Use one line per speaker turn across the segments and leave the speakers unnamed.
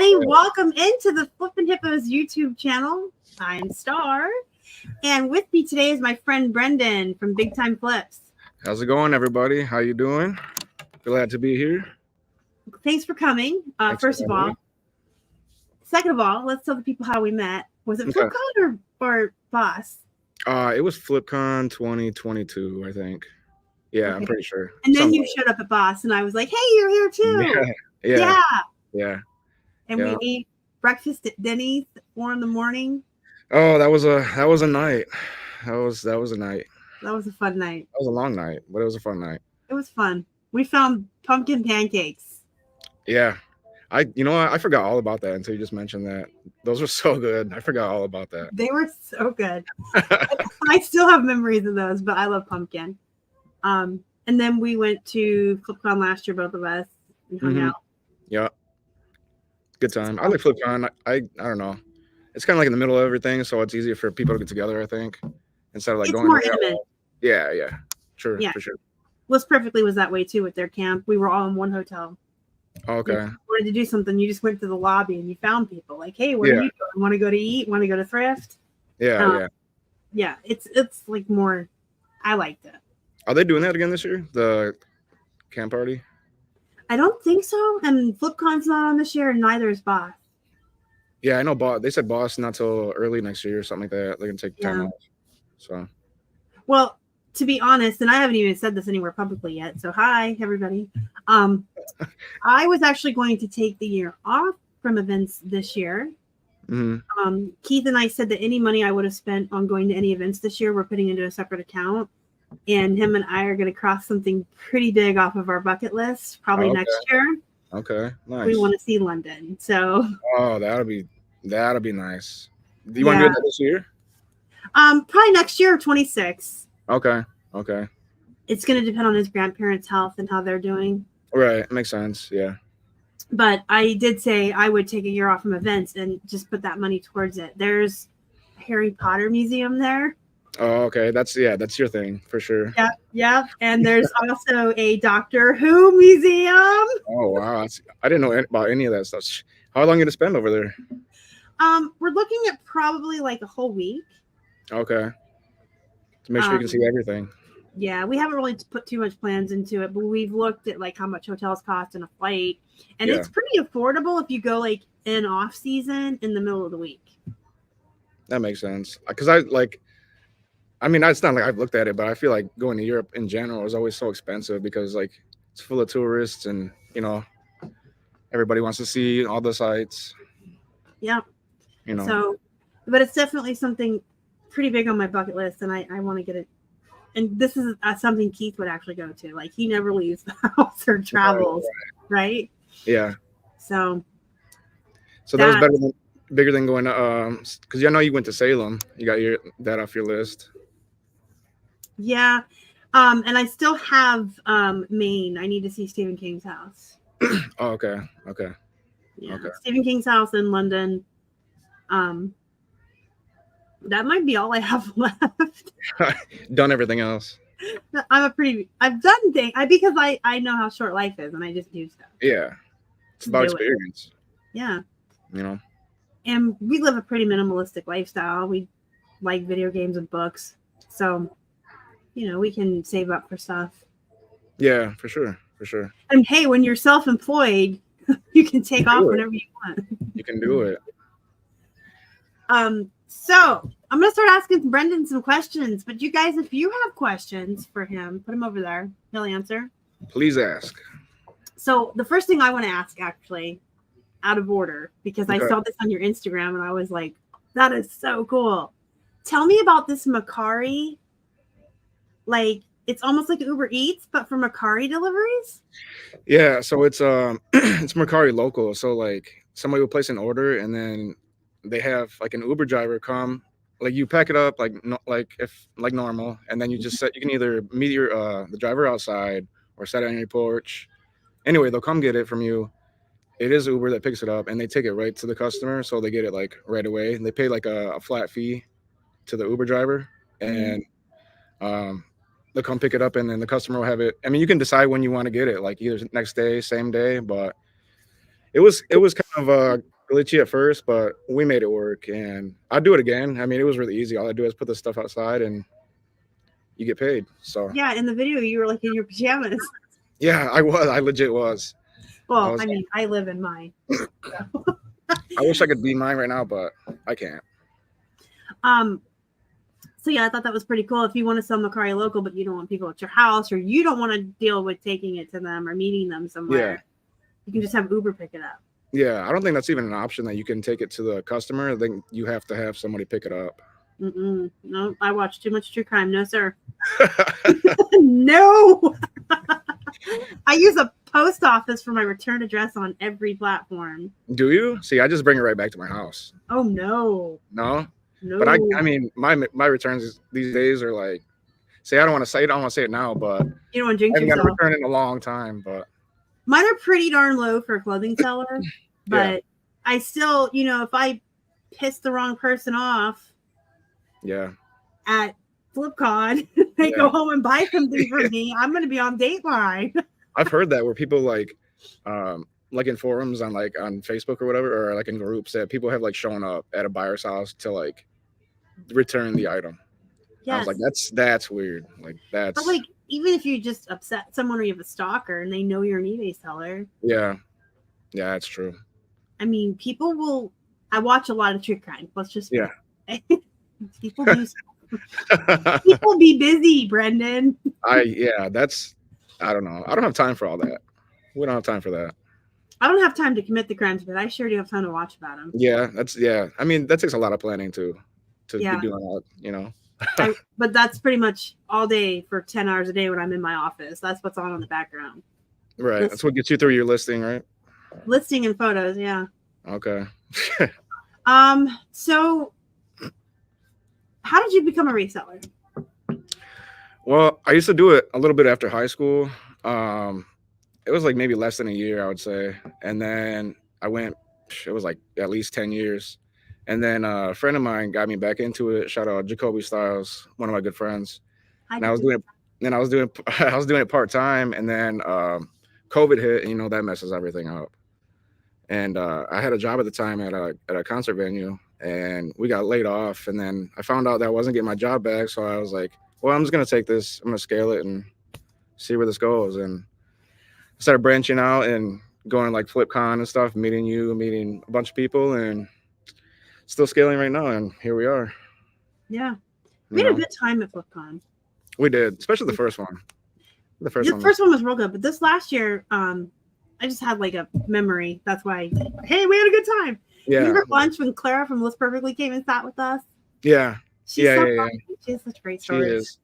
everybody. Welcome into the Flippin' Hippos YouTube channel. I'm Star. And with me today is my friend Brenden from Big Time Flips.
How's it going, everybody? How you doing? Glad to be here.
Thanks for coming. First of all. Second of all, let's tell the people how we met. Was it FlipCon or Boss?
It was FlipCon 2022, I think. Yeah, okay. I'm pretty sure.
And then you showed up at Boss, and I was like, "Hey, you're here too."
Yeah.
And we ate breakfast at Denny's at 4 a.m.
Oh, that was a night. That was a night.
That was a fun night.
That was a long night, but it was a fun night.
It was fun. We found pumpkin pancakes.
Yeah. I forgot all about that until you just mentioned that. Those were so good. I forgot all about that.
They were so good. I still have memories of those, but I love pumpkin. And then we went to FlipCon last year, both of us. We hung out.
Yeah. Good time. I like FlipCon. I don't know. It's kind of like in the middle of everything, so it's easier for people to get together, I think, instead of like going
more intimate.
Yeah. Sure, for sure.
Bliss Perfectly was that way too with their camp. We were all in one hotel.
Okay.
If you wanted to do something, you just went to the lobby and you found people. Like, hey, where are you going? Want to go to eat? Want to go to thrift?
Yeah.
It's like more. I liked it.
Are they doing that again this year? The camp party?
I don't think so. And FlipCon's not on this year, and neither is Boss.
Yeah, I know. They said Boss not till early next year or something like that. They're gonna take time off. So.
Well, to be honest, and I haven't even said this anywhere publicly yet. So hi, everybody. I was actually going to take the year off from events this year.
Mm-hmm.
Keith and I said that any money I would have spent on going to any events this year, we're putting into a separate account. And him and I are going to cross something pretty big off of our bucket list, probably next year.
Okay, nice.
We want to see London. So.
Oh, that'll be nice. Do you want to do that this year?
Probably next year, 26.
Okay.
It's going to depend on his grandparents' health and how they're doing.
Right, makes sense. Yeah.
But I did say I would take a year off from events and just put that money towards it. There's a Harry Potter museum there.
Oh, okay. That's your thing for sure.
Yeah. And there's also a Doctor Who museum.
Oh, wow. I didn't know about any of that stuff. How long are you going to spend over there?
We're looking at probably like a whole week.
Okay. To make sure you can see everything.
Yeah, we haven't really put too much plans into it, but we've looked at like how much hotels cost and a flight. And it's pretty affordable if you go like in off season in the middle of the week.
That makes sense. Because it's not like I've looked at it, but I feel like going to Europe in general is always so expensive because like it's full of tourists and, everybody wants to see all the sites.
Yeah. So, but it's definitely something pretty big on my bucket list and I want to get it. And this is something Keith would actually go to. Like he never leaves the house or travels, right?
Yeah.
So
that was bigger than going to, because I know you went to Salem. You got that off your list.
Yeah. And I still have Maine. I need to see Stephen King's house.
Oh, okay.
Yeah. Okay. Stephen King's house in London. That might be all I have left.
Done everything else.
I've done things because I know how short life is and I just do stuff.
Yeah. It's about experience.
Yeah.
And
we live a pretty minimalistic lifestyle. We like video games and books. So, we can save up for stuff.
Yeah, for sure.
And hey, when you're self-employed, you can take off whenever you want.
You can do it.
So I'm going to start asking Brenden some questions, but you guys, if you have questions for him, put them over there. He'll answer.
Please ask.
So the first thing I want to ask, actually, out of order, because I saw this on your Instagram and I was like, that is so cool. Tell me about this Macari. Like, it's almost like Uber Eats, but for Macari deliveries?
Yeah, so it's it's Macari local. So like somebody will place an order and then they have like an Uber driver come, like you pack it up like normal, and then you can either meet the driver outside or set it on your porch. Anyway, they'll come get it from you. It is Uber that picks it up and they take it right to the customer, so they get it like right away. And they pay like a flat fee to the Uber driver, and they'll come pick it up, and then the customer will have it. I mean, you can decide when you want to get it, like either next day, same day, but It was kind of glitchy at first, but we made it work, and I'd do it again. I mean, it was really easy. All I do is put the stuff outside, and you get paid. So
yeah, in the video you were like in your pajamas.
yeah, I was. I legit was.
Well, I mean, I live in mine. So.
I wish I could be mine right now, but I can't.
So yeah, I thought that was pretty cool. If you want to sell Macari local, but you don't want people at your house, or you don't want to deal with taking it to them or meeting them somewhere, you can just have Uber pick it up.
Yeah, I don't think that's even an option that you can take it to the customer. I think you have to have somebody pick it up.
No, I watch too much true crime. No, sir. No. I use a post office for my return address on every platform.
Do you? See, I just bring it right back to my house.
Oh no.
No?
No.
But I mean, my returns these days are like, say, I don't want to say it now, but
you don't want to jinx
I haven't
yourself.
got a return in a long time, but
mine are pretty darn low for a clothing seller, but I still, if I piss the wrong person off, at FlipCon, they go home and buy something for me, I'm going to be on Dateline.
I've heard that where people like in forums on Facebook or whatever, or like in groups that people have like shown up at a buyer's house to like return the item. Yes. I was like, that's weird. Like that's
but like even if you just upset someone or you have a stalker and they know you're an eBay seller.
Yeah, that's true.
I mean, people will. I watch a lot of true crime. Let's just people do. People be busy, Brenden.
I don't know. I don't have time for all that. We don't have time for that.
I don't have time to commit the crimes, but I sure do have time to watch about them.
Yeah, I mean, that takes a lot of planning to be doing that,
but that's pretty much all day for 10 hours a day when I'm in my office. That's what's on the background.
Right. That's what gets you through your listing, right?
Listing and photos, yeah.
Okay.
So how did you become a reseller?
Well, I used to do it a little bit after high school. It was like maybe less than a year, I would say. And then it was like at least 10 years. And then a friend of mine got me back into it. Shout out Jacoby Styles, one of my good friends. And I was doing it part-time. And then COVID hit, and that messes everything up. And I had a job at the time at a concert venue, and we got laid off. And then I found out that I wasn't getting my job back. So I was like, well, I'm just going to take this. I'm going to scale it and see where this goes. And I started branching out and going like FlipCon and stuff, meeting a bunch of people, and still scaling right now. And here we are. Yeah.
We had a good time at FlipCon.
We did, especially the first one. The first
one was real good. But this last year, I just had like a memory. That's why, hey, we had a good time. Yeah. Remember lunch when Clara from List Perfectly came and sat with us?
Yeah.
She's so funny. She has such great stories.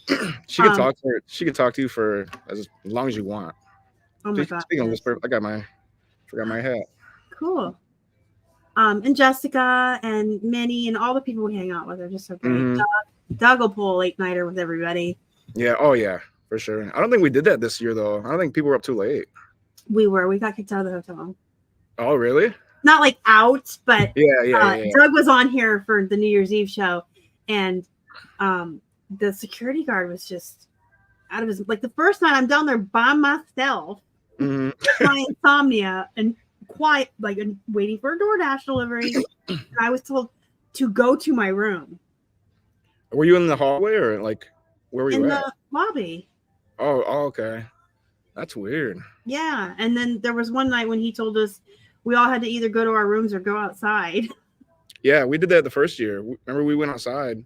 She is. She could talk to her. She could talk to you for as long as you want.
Oh my god!
Speaking of List Perfect, I forgot my hat.
Cool. And Jessica and Minnie and all the people we hang out with are just so great. Mm-hmm. Doug will pull a late nighter with everybody.
Yeah. Oh yeah, for sure. I don't think we did that this year though. I don't think people were up too late.
We were. We got kicked out of the hotel.
Oh really?
Not like out, but
yeah.
Doug was on here for the New Year's Eve show, and the security guard was just out of his, like the first night I'm down there by myself, my insomnia and quiet, like waiting for a DoorDash delivery. And I was told to go to my room.
Were you in the hallway or like where were you
in the lobby?
Oh, okay. That's weird.
Yeah. And then there was one night when he told us we all had to either go to our rooms or go outside.
Yeah, we did that the first year. Remember, we went outside.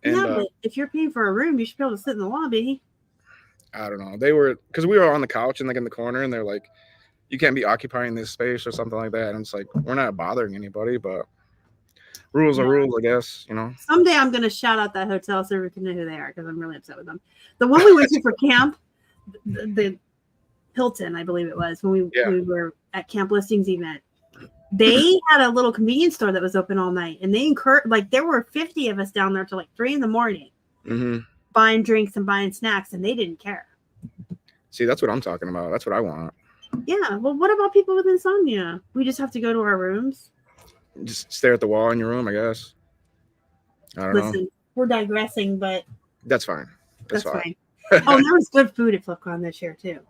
And,
but if you're paying for a room, you should be able to sit in the lobby.
I don't know. They were, because we were on the couch and like in the corner, and they're like, you can't be occupying this space or something like that. And it's like, we're not bothering anybody, but rules are rules, I guess,
Someday I'm going to shout out that hotel so we can know who they are, because I'm really upset with them. The one we went to for camp, the Hilton, I believe it was, when we were at Camp Listings event. They had a little convenience store that was open all night, and they there were 50 of us down there till like 3 a.m. Buying drinks and buying snacks, and they didn't care.
See, that's what I'm talking about. That's what I want.
Yeah. Well, what about people with insomnia? We just have to go to our rooms.
Just stare at the wall in your room, I guess. I don't know.
We're digressing, but
that's fine. That's fine.
Oh, there was good food at FlipCon this year too.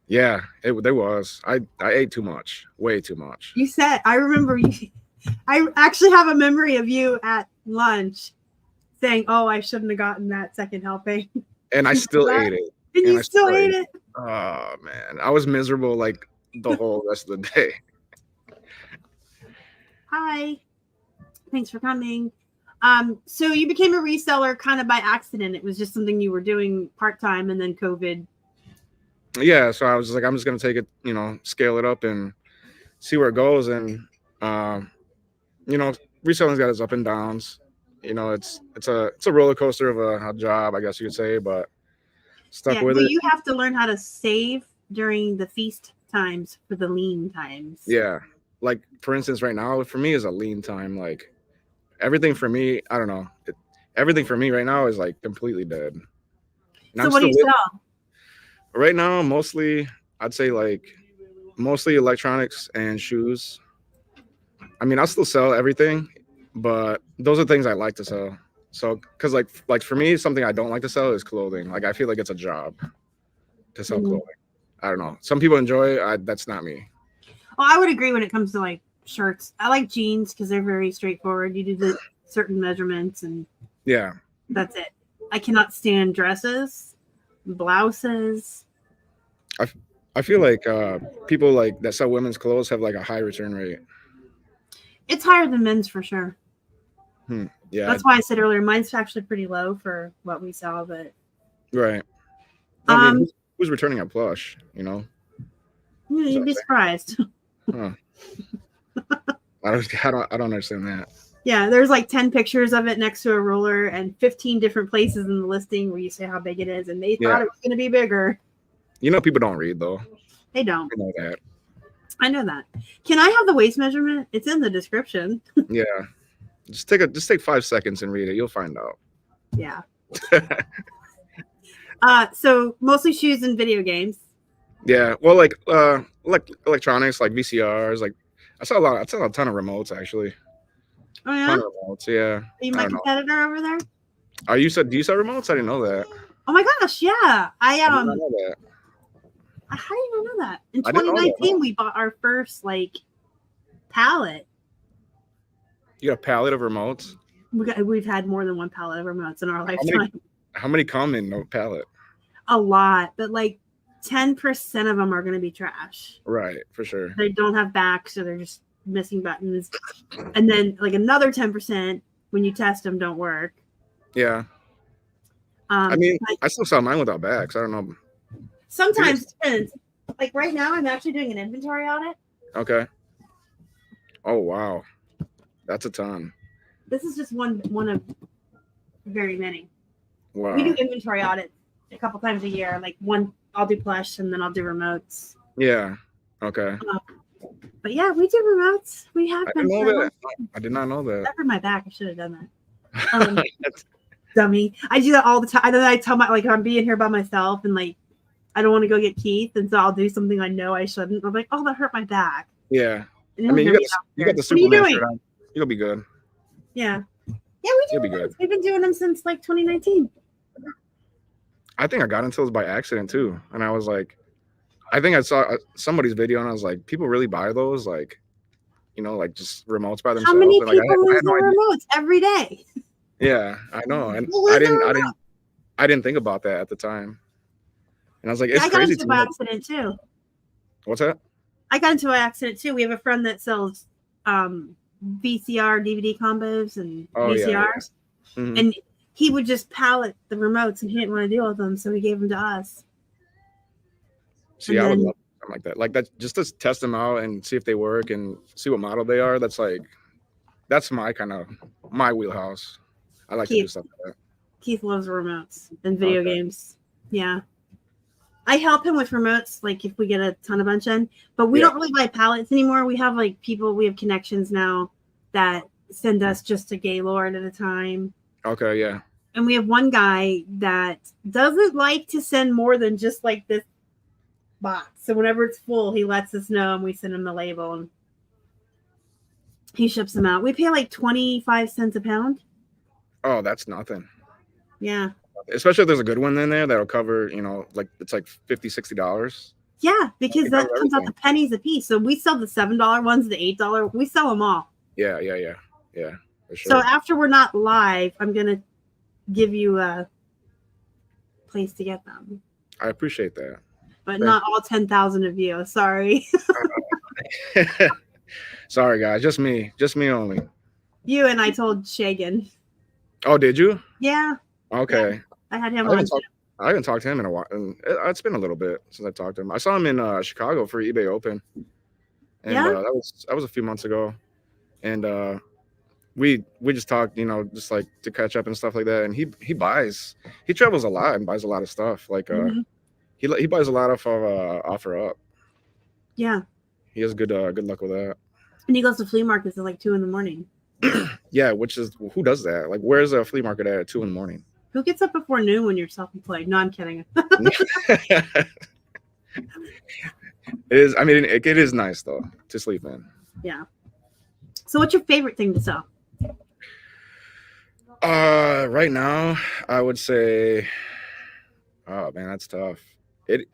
Yeah, there was. I ate too much, way too much.
You said, I remember you. I actually have a memory of you at lunch saying, "Oh, I shouldn't have gotten that second helping."
And I still ate it.
And you still ate it.
Oh man, I was miserable like the whole rest of the day.
Hi, thanks for coming. So you became a reseller kind of by accident. It was just something you were doing part-time, and then COVID.
Yeah, so I was like, I'm just gonna take it, scale it up and see where it goes. And reselling's got its up and downs. It's a roller coaster of a job, I guess you could say, but stuck with it.
You have to learn how to save during the feast times for the lean times.
Yeah, like for instance, right now for me is a lean time. Like everything for me, I don't know. Everything for me right now is like completely dead. And
so what do you sell?
Right now, mostly, I'd say mostly electronics and shoes. I mean, I'll still sell everything, but those are things I like to sell. So, because like for me, something I don't like to sell is clothing. Like I feel like it's a job to sell clothing. I don't know. Some people enjoy it. That's not me.
Well, I would agree when it comes to like shirts. I like jeans because they're very straightforward. You do the certain measurements and
yeah,
that's it. I cannot stand dresses, blouses.
I feel like people like that sell women's clothes have like a high return rate.
It's higher than men's for sure.
Yeah,
that's why I said earlier mine's actually pretty low for what we sell, but
right. I mean, who's returning at Plush?
You'd be surprised.
Huh. I don't understand that.
Yeah, there's like 10 pictures of it next to a ruler and 15 different places in the listing where you say how big it is, and they thought it was going to be bigger.
People don't read though.
They don't.
I know that.
I know that. Can I have the waist measurement? It's in the description.
Yeah. Just take 5 seconds and read it. You'll find out.
Yeah. So mostly shoes and video games.
Yeah. Well, like electronics, like VCRs. Like I saw a ton of remotes actually.
Oh yeah.
Ton of remotes. Yeah.
Are you my competitor over there?
Do you sell remotes? I didn't know that.
Oh my gosh, yeah. I
did not know that.
How do you know that? In 2019, we bought our first pallet.
You got a pallet of remotes?
We've had more than one pallet of remotes in our lifetime.
How many come in a pallet?
A lot, but 10% of them are going to be trash.
Right, for sure.
They don't have backs, so they're just missing buttons. And then another 10%, when you test them, don't work.
Yeah. I mean, I still sell mine without backs. I don't know.
Sometimes it depends. Like right now, I'm actually doing an inventory audit.
Okay. Oh wow, that's a ton.
This is just one of very many.
Wow.
We do inventory audits a couple times a year. Like one, I'll do Plush, and then I'll do remotes.
Yeah. Okay.
But yeah, we do remotes. We have.
I didn't know that. I did not know that.
That for my back. I should have done that. Dummy. I do that all the time. I tell I'm being here by myself and I don't want to go get Keith, and so I'll do something I know I shouldn't. I'm like, oh, that hurt my back.
Yeah. I mean, you got the Superman shirt on. You'll be good.
Yeah. Yeah, we do.
You'll be good.
We've been doing them since 2019.
I think I got into those by accident too, and I was like, I think I saw somebody's video, and I was like, people really buy those, just remotes by themselves.
How many people use the remotes every day?
Yeah, I know, and I didn't think about that at the time. And I was like, it's crazy. I got into it by accident too. What's that?
I got into it by accident too. We have a friend that sells VCR, DVD combos, and VCRs. Yeah. Mm-hmm. And he would just pallet the remotes, and he didn't want to deal with them, so he gave them to us.
See, I would love something like that. Like that, just to test them out and see if they work and see what model they are. That's my wheelhouse. I like to do stuff like that.
Keith loves remotes and video games. Yeah. I help him with remotes, if we get a bunch in, but we don't really buy pallets anymore. We have we have connections now that send us just a Gaylord at a time.
Okay, yeah.
And we have one guy that doesn't like to send more than just this box. So whenever it's full, he lets us know and we send him the label and he ships them out. We pay 25 cents a pound.
Oh, that's nothing.
Yeah.
Especially if there's a good one in there that'll cover, it's $50, $60.
Yeah, because that comes out to pennies a piece. So we sell the $7 ones, the $8. We sell them all.
Yeah. For sure.
So after we're not live, I'm gonna give you a place to get them.
I appreciate that.
But not all 10,000 of you. Sorry.
Sorry, guys. Just me only.
You and I told Shagan.
Oh, did you?
Yeah.
Okay.
Yeah. I had him on.
I haven't talked to him in a while. And it's been a little bit since I talked to him. I saw him in Chicago for eBay Open. And that was a few months ago. And we just talked, just like to catch up and stuff like that. And he travels a lot and buys a lot of stuff. Like he buys a lot of offer up.
Yeah.
He has good luck with that.
And he goes to flea markets at like 2 a.m.
Yeah, which is who does that? Like, where's a flea market at 2 a.m?
Who gets up before noon when you're self-employed? No, I'm kidding.
It is. I mean, it is nice though to sleep in.
Yeah. So, what's your favorite thing to sell?
Right now, I would say, oh man, that's tough. It'd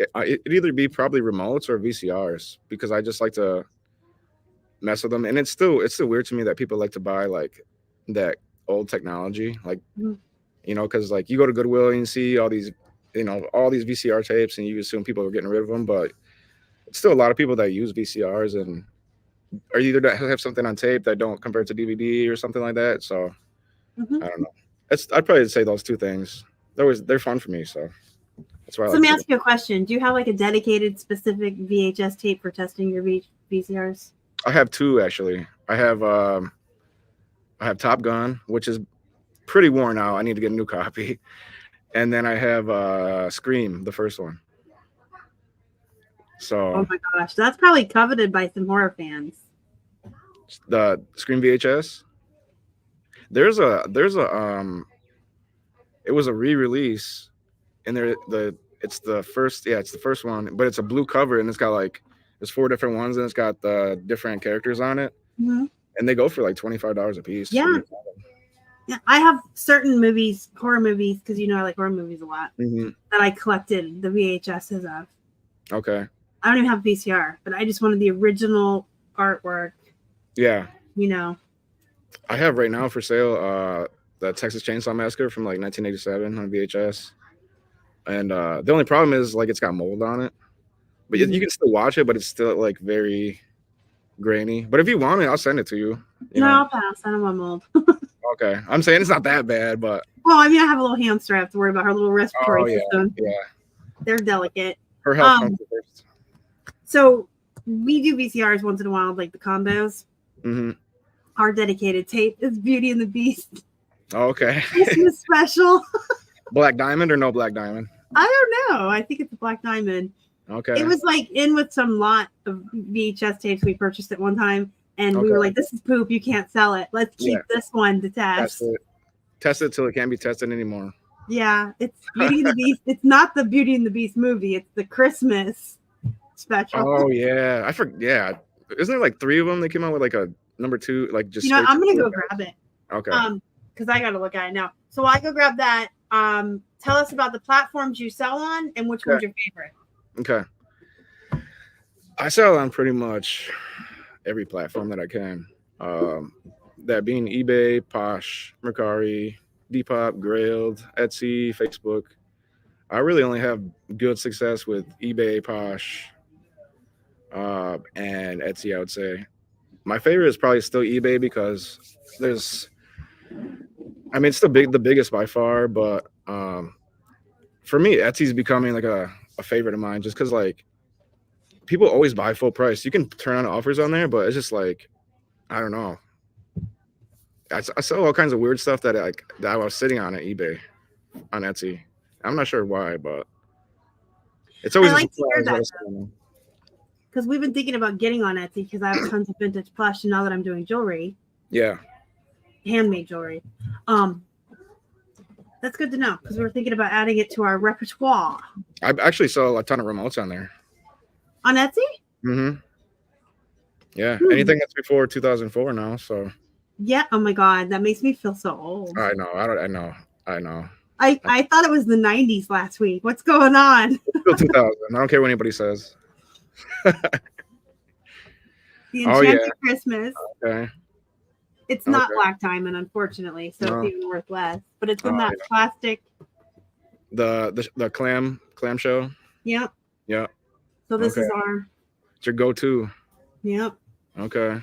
either be probably remotes or VCRs because I just like to mess with them, and it's still weird to me that people like to buy like that old technology, like because like you go to Goodwill and you see all these VCR tapes, and you assume people are getting rid of them, but it's still a lot of people that use VCRs and are either that have something on tape that don't convert to DVD or something like that. So I don't know. I'd probably say those two things. They're fun for me, so that's why.
So let me ask you a question. Do you have like a dedicated specific VHS tape for testing your VCRs?
I have two actually. I have Top Gun, which is pretty worn out. I need to get a new copy. And then I have Scream, the first one. So
oh my gosh, that's probably coveted by some horror fans.
The Scream VHS. There's a it was a re-release, and it's the first one, but it's a blue cover, and it's got like there's 4 different ones, and it's got the different characters on it, and they go for like $25 a piece.
Yeah. Yeah, I have certain movies, horror movies, because I like horror movies a lot, that I collected the VHSs of.
Okay.
I don't even have VCR, but I just wanted the original artwork.
Yeah.
I
have right now for sale the Texas Chainsaw Massacre from like 1987 on VHS. And the only problem is like it's got mold on it. But you can still watch it, but it's still like very grainy. But if you want it, I'll send it to you.
No, I'll pass. I don't want mold.
Okay. I'm saying it's not that bad, but
well, I mean I have a little hamster I have to worry about, her little respiratory system.
Yeah.
They're delicate.
Her health comes first.
So we do VCRs once in a while, like the combos. Our dedicated tape is Beauty and the Beast.
Oh, okay.
Christmas special.
Black Diamond or no Black Diamond?
I don't know. I think it's a Black Diamond.
Okay.
It was like in with some lot of VHS tapes we purchased at one time, and we were like, "This is poop. You can't sell it. Let's keep this one to test."
Test it till it can't be tested anymore.
Yeah, it's Beauty and the Beast. It's not the Beauty and the Beast movie. It's the Christmas special.
Oh yeah, I forget. Yeah, isn't there like 3 of them? They came out with like a number 2, like just.
I'm gonna go grab it.
Okay.
Because I gotta look at it now. So while I go grab that, tell us about the platforms you sell on and which one's your favorite.
Okay. I sell on pretty much every platform that I can. That being eBay, Posh, Mercari, Depop, Grailed, Etsy, Facebook. I really only have good success with eBay, Posh, and Etsy, I would say. My favorite is probably still eBay because it's the biggest by far, but for me, Etsy's becoming like a favorite of mine just because like people always buy full price. You can turn on offers on there, but it's just like, I don't know. I sell all kinds of weird stuff that I was sitting on at eBay, on Etsy. I'm not sure why, but it's always. I like to hear that
because we've been thinking about getting on Etsy because I have tons of vintage plush, and now that I'm doing jewelry, handmade jewelry, that's good to know because we were thinking about adding it to our repertoire.
I actually sell a ton of remotes on there.
On Etsy?
Yeah, anything that's before 2004 now, so.
Yeah. Oh my God, that makes me feel so old.
I know. I know.
I thought it was the 90s last week. What's going on?
It's still 2000. I don't care what anybody says.
The
Oh yeah.
Enchanted Christmas.
Okay.
It's not black diamond, unfortunately, so it's even worth less. But it's in that plastic.
The clamshell.
Yep.
Yep.
So this is our.
It's your go-to.
Yep.
Okay.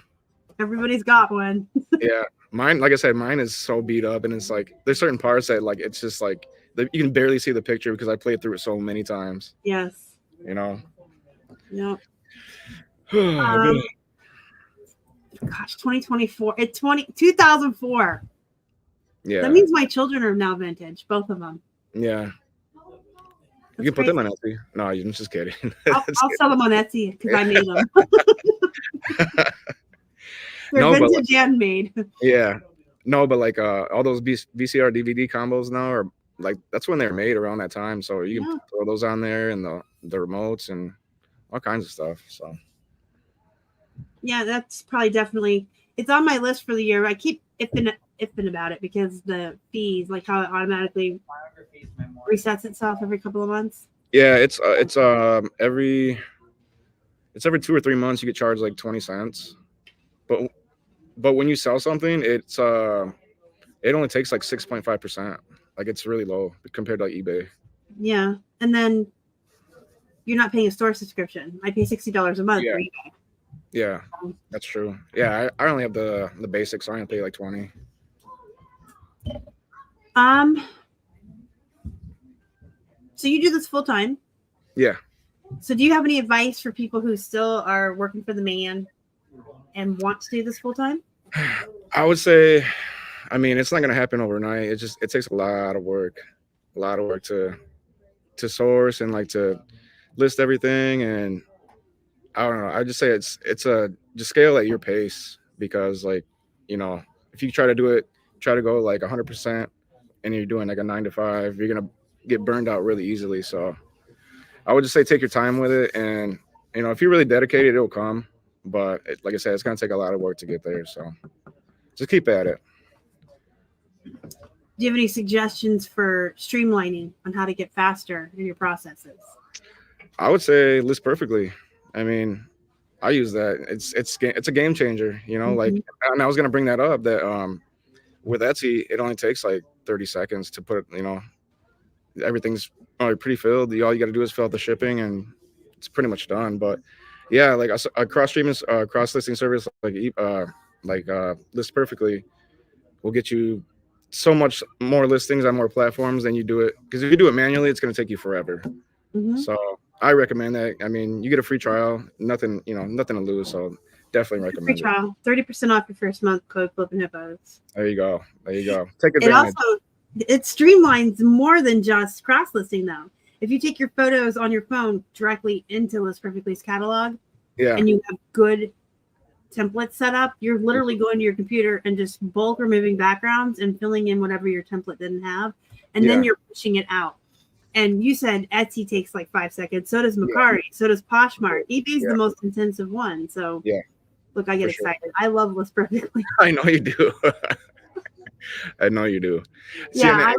Everybody's got one.
Yeah. Mine, like I said, mine is so beat up, and it's like there's certain parts that like it's just like you can barely see the picture because I played through it so many times.
Yes.
You know.
Yep. Gosh, 2024. It's 2004.
Yeah.
That means my children are now vintage, both of them.
Yeah. You can put them on Etsy. No, I'm just kidding.
I'll sell them on Etsy because I made them. They're vintage and made.
Yeah. No, but like all those VCR DVD combos now are like that's when they're made around that time. So you can throw those on there and the remotes and all kinds of stuff. So
yeah, that's probably definitely it's on my list for the year. I keep iffing about it because the fees, like how it automatically resets itself every couple of months.
Yeah, it's every 2 or 3 months you get charged like 20 cents. But when you sell something, it only takes like 6.5%. Like it's really low compared to like eBay.
Yeah, and then you're not paying a store subscription. I pay $60 a month for eBay.
Yeah, that's true. Yeah, I only have the basics, so I only pay like 20.
So you do this full time?
Yeah.
So do you have any advice for people who still are working for the man and want to do this full time?
I would say, I mean, it's not going to happen overnight. It takes a lot of work to source and like to list everything. And I don't know. I just say just scale at your pace because like, you know, if you try to go like 100% and you're doing like a 9 to 5, you're going to get burned out really easily. So I would just say take your time with it. And, you know, if you're really dedicated, it'll come. But like I said, it's going to take a lot of work to get there. So just keep at it.
Do you have any suggestions for streamlining on how to get faster in your processes?
I would say list perfectly. I mean, I use that. It's a game changer, you know, like, and I was going to bring that up that with Etsy, it only takes like 30 seconds to put, you know, everything's already pre-filled. All you got to do is fill out the shipping and it's pretty much done. But yeah, like a cross-listing service like List Perfectly will get you so much more listings on more platforms than you do it. Because if you do it manually, it's going to take you forever. So I recommend that. I mean, you get a free trial, nothing to lose. So definitely recommend
free trial, 30% off your first month, code flippinhippos.
There you go. Take advantage.
It streamlines more than just cross listing though. If you take your photos on your phone directly into List Perfectly's catalog, and you have good templates set up, you're literally going to your computer and just bulk removing backgrounds and filling in whatever your template didn't have, and then you're pushing it out. And you said Etsy takes like 5 seconds. So does Mercari. So does Poshmark. eBay's the most intensive one. So look, I get excited. Sure. I love List Perfectly.
I know you do. I know you do.
Yeah.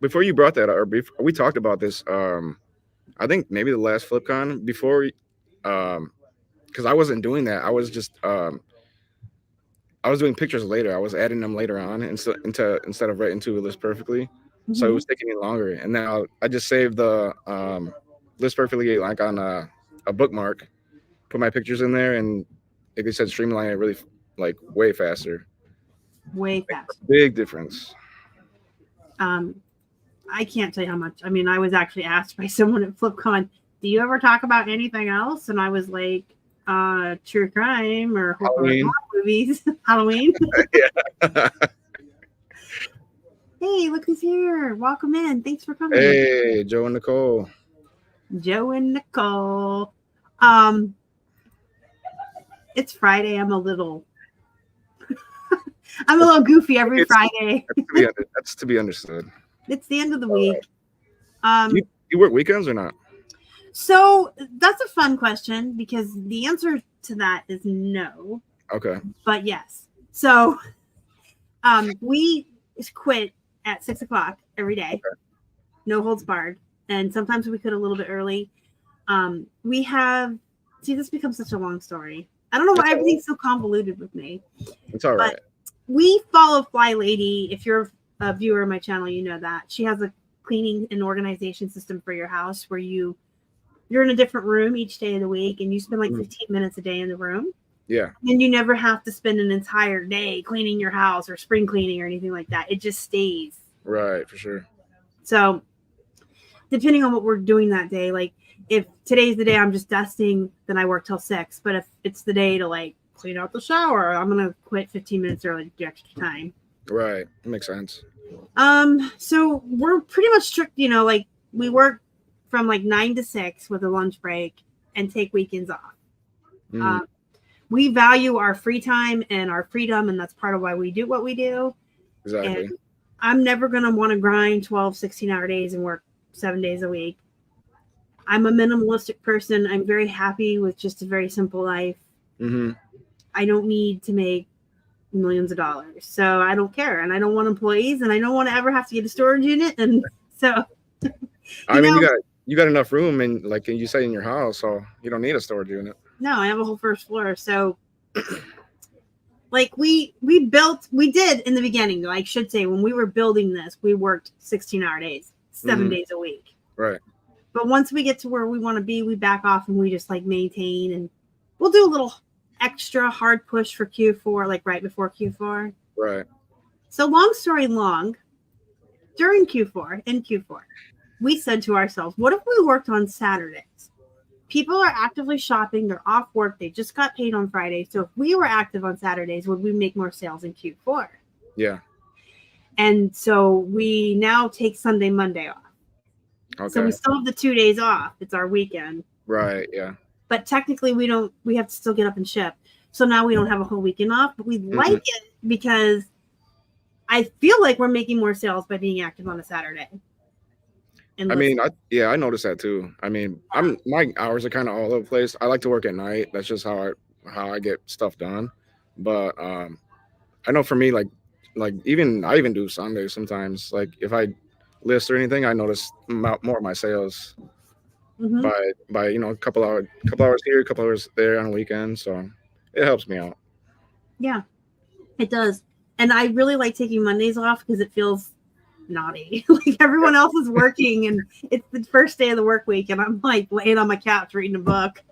Before you brought that up, or before we talked about this, I think maybe the last FlipCon before, because I wasn't doing that. I was just I was doing pictures later. I was adding them later on instead of right into List Perfectly. So it was taking me longer. And now I just saved the List Perfectly like on a bookmark, put my pictures in there, and like I said, streamline it really like way faster.
Way faster.
Big difference.
I can't tell you how much. I mean, I was actually asked by someone at FlipCon, do you ever talk about anything else? And I was like, true crime or horror movies. Halloween. Hey, look who's here. Welcome in. Thanks for coming.
Hey, Joe and Nicole.
It's Friday. I'm a little goofy every Friday.
That's to be understood.
It's the end of the week.
You work weekends or not?
So that's a fun question because the answer to that is no.
Okay.
But yes. So we quit at 6 o'clock every day. Okay. No holds barred. And sometimes we quit a little bit early. We have See, this becomes such a long story. I don't know why everything's so convoluted with me.
It's all right.
But we follow Fly Lady. If you're a viewer of my channel, you know that. She has a cleaning and organization system for your house where you're in a different room each day of the week and you spend like 15 minutes a day in the room.
Yeah.
And you never have to spend an entire day cleaning your house or spring cleaning or anything like that. It just stays.
Right, for sure.
So depending on what we're doing that day, like if today's the day I'm just dusting, then I work till 6. But if it's the day to like clean out the shower, I'm going to quit 15 minutes early to get extra time.
Right. That makes sense.
So we're pretty much strict, you know, like we work from like 9 to 6 with a lunch break and take weekends off. We value our free time and our freedom, and that's part of why we do what we do.
Exactly.
And I'm never going to want to grind 12, 16-hour days and work 7 days a week. I'm a minimalistic person. I'm very happy with just a very simple life. I don't need to make millions of dollars. So I don't care. And I don't want employees, and I don't want to ever have to get a storage unit. And so
I mean, you got enough room, and like you say, in your house, so you don't need a storage unit.
No, I have a whole first floor. So like we did in the beginning, though, I should say, when we were building this, we worked 16-hour days, 7 days a week.
Right.
But once we get to where we want to be, we back off and we just like maintain, and we'll do a little extra hard push for Q4, like right before Q4.
Right.
So long story long, during Q4, we said to ourselves, what if we worked on Saturdays? People are actively shopping. They're off work. They just got paid on Friday. So if we were active on Saturdays, would we make more sales in Q4?
Yeah.
And so we now take Sunday, Monday off.
Okay.
So we still have the 2 days off. It's our weekend.
Right. Yeah.
But technically we have to still get up and ship. So now we don't have a whole weekend off, but we like it because I feel like we're making more sales by being active on a Saturday.
I mean, I noticed that too. I mean, my hours are kind of all over the place. I like to work at night. That's just how I get stuff done. But I know for me, like I even do Sundays sometimes. Like if I list or anything, I notice more of my sales by you know a couple hours here, a couple hours there on a weekend. So it helps me out.
Yeah, it does. And I really like taking Mondays off because it feels naughty. Like everyone else is working and it's the first day of the work week and I'm like laying on my couch reading a book.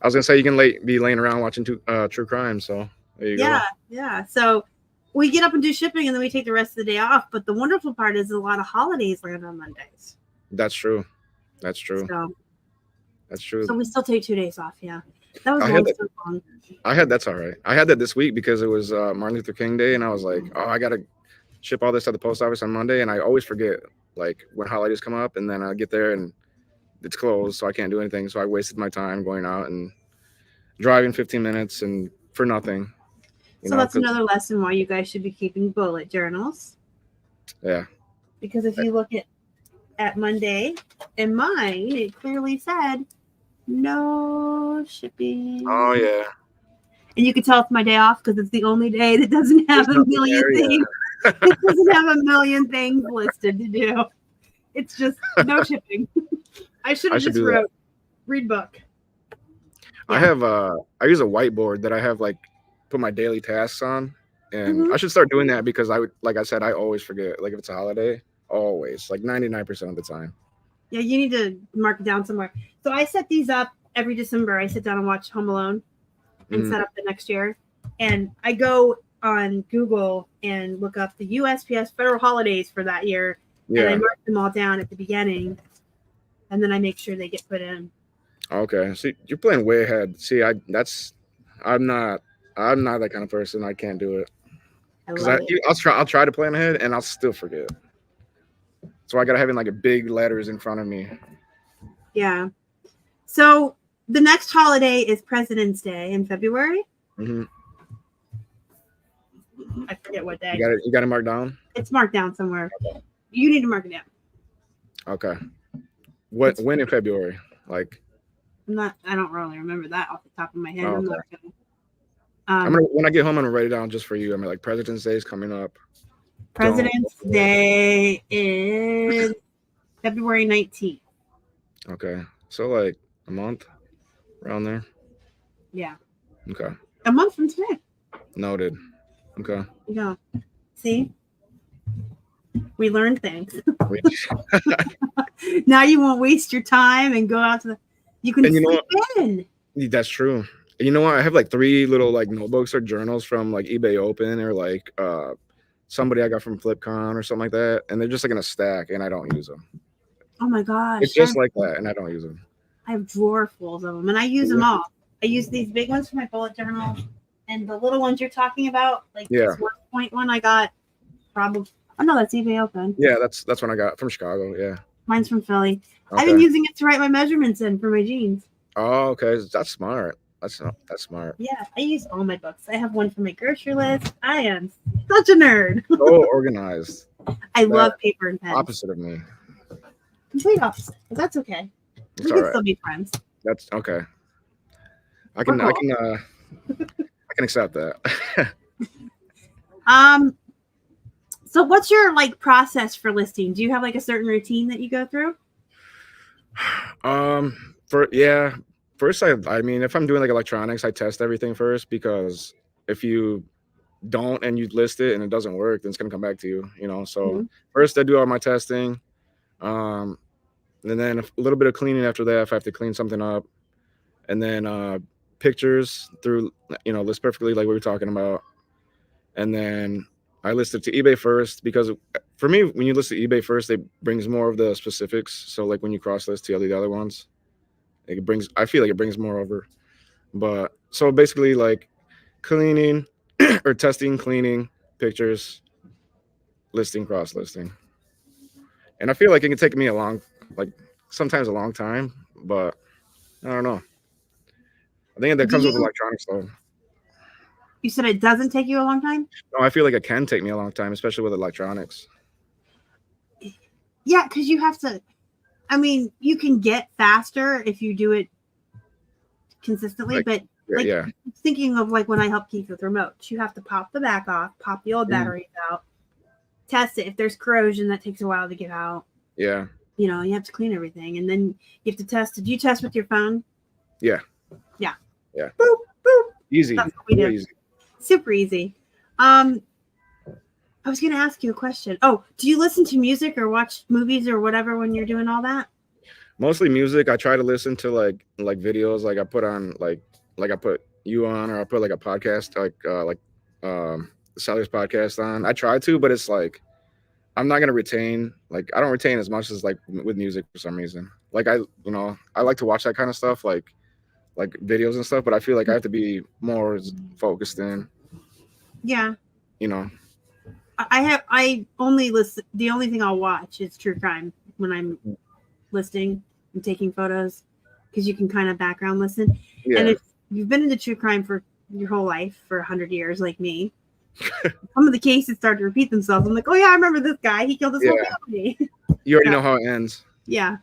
I was gonna say you can be laying around watching true crime, so there you go.
Yeah. So we get up and do shipping and then we take the rest of the day off. But the wonderful part is a lot of holidays land on Mondays.
That's true. So, that's true.
So we still take 2 days off. Yeah. That was so long.
That's all right. I had that this week because it was Martin Luther King Day and I was like, oh, I gotta ship all this at the post office on Monday, and I always forget like when holidays come up, and then I get there and it's closed, so I can't do anything. So I wasted my time going out and driving 15 minutes and for nothing.
So that's another lesson why you guys should be keeping bullet journals.
Yeah.
Because if you look at Monday, in mine, it clearly said no shipping.
Oh yeah.
And you can tell it's my day off because it's the only day that doesn't have a million things. It doesn't have a million things listed to do. It's just no shipping. I should have just wrote read book.
Yeah. I use a whiteboard that I have like put my daily tasks on, and I should start doing that because like I said, I always forget. Like if it's a holiday, always, like 99% of the time.
Yeah, you need to mark it down somewhere. So I set these up every December. I sit down and watch Home Alone and set up the next year, and I go on Google and look up the USPS federal holidays for that year. Yeah. And I mark them all down at the beginning and then I make sure they get put in.
Okay. See, you're playing way ahead. See, I'm not that kind of person. I can't do it. Because I'll try to plan ahead and I'll still forget. So I gotta have in like a big letters in front of me. Yeah.
So the next holiday is President's Day in February. I forget what day.
You got it marked down?
It's marked down somewhere. Okay. You need to mark it down.
Okay. When in February? Like
I don't really remember that off the top of my head.
Oh, okay. I'm gonna when I get home, I'm gonna write it down just for you. I mean, like President's Day is coming up.
President's Day is February 19th.
Okay. So like a month around there.
Yeah.
Okay.
A month from today.
Noted. Okay.
Yeah. See? We learned things. Now you won't waste your time and go out to the. You can sleep in.
That's true. You know what? I have like 3 little like notebooks or journals from like eBay Open or like somebody I got from FlipCon or something like that, and they're just like in a stack, and I don't use them.
Oh my gosh!
It's just like that, and I don't use them.
I have drawer fulls of them, and I use them all. I use these big ones for my bullet journal, and the little ones you're talking about, like this point one I got probably. Oh no, that's eBay Open.
Yeah, that's what I got from Chicago. Yeah.
Mine's from Philly. Okay. I've been using it to write my measurements in for my jeans.
Oh, okay. That's smart. That's smart.
Yeah, I use all my books. I have one for my grocery list. I am such a nerd.
So organized.
I love paper and pens.
Opposite of me.
Complete opposite. But that's okay.
It's
we can still be friends.
That's okay. I can accept that.
So what's your like process for listing? Do you have like a certain routine that you go through?
First I mean if I'm doing like electronics, I test everything first, because if you don't and you list it and it doesn't work, then it's gonna come back to you, you know. So first I do all my testing, and then a little bit of cleaning after that if I have to clean something up, and then pictures through, you know, list perfectly like we were talking about, and then I list it to eBay first, because for me, when you list to eBay first, it brings more of the specifics. So like when you cross list to the other ones, I feel like it brings more over. But so basically like cleaning or testing, cleaning, pictures, listing, cross listing. And I feel like it can take me sometimes a long time, but I don't know. I think that comes with electronics though.
You said it doesn't take you a long time?
No, I feel like it can take me a long time, especially with electronics.
Yeah, because you have to. I mean, you can get faster if you do it consistently, but thinking of like when I help Keith with remotes, you have to pop the back off, pop the old batteries out, test it. If there's corrosion, that takes a while to get out.
Yeah.
You know, you have to clean everything, and then you have to test. Did you test with your phone?
Yeah.
Yeah.
Yeah.
Boop, boop.
Easy.
That's what we do.
Easy.
Super easy. I was going to ask you a question. Oh, do you listen to music or watch movies or whatever when you're doing all that?
Mostly music. I try to listen to like videos. Like I put on like I put you on, or I put like a podcast like Sellers podcast on. I try to, but it's like I'm not gonna retain. Like I don't retain as much as like with music for some reason. Like I like to watch that kind of stuff, like videos and stuff, but I feel like I have to be more focused in.
Yeah.
You know.
I only listen. The only thing I'll watch is true crime when I'm listing and taking photos, because you can kind of background listen. Yeah. And if you've been into true crime for your whole life, for 100 years, like me, some of the cases start to repeat themselves. I'm like, oh yeah, I remember this guy. He killed his whole family.
You already know how it ends.
Yeah.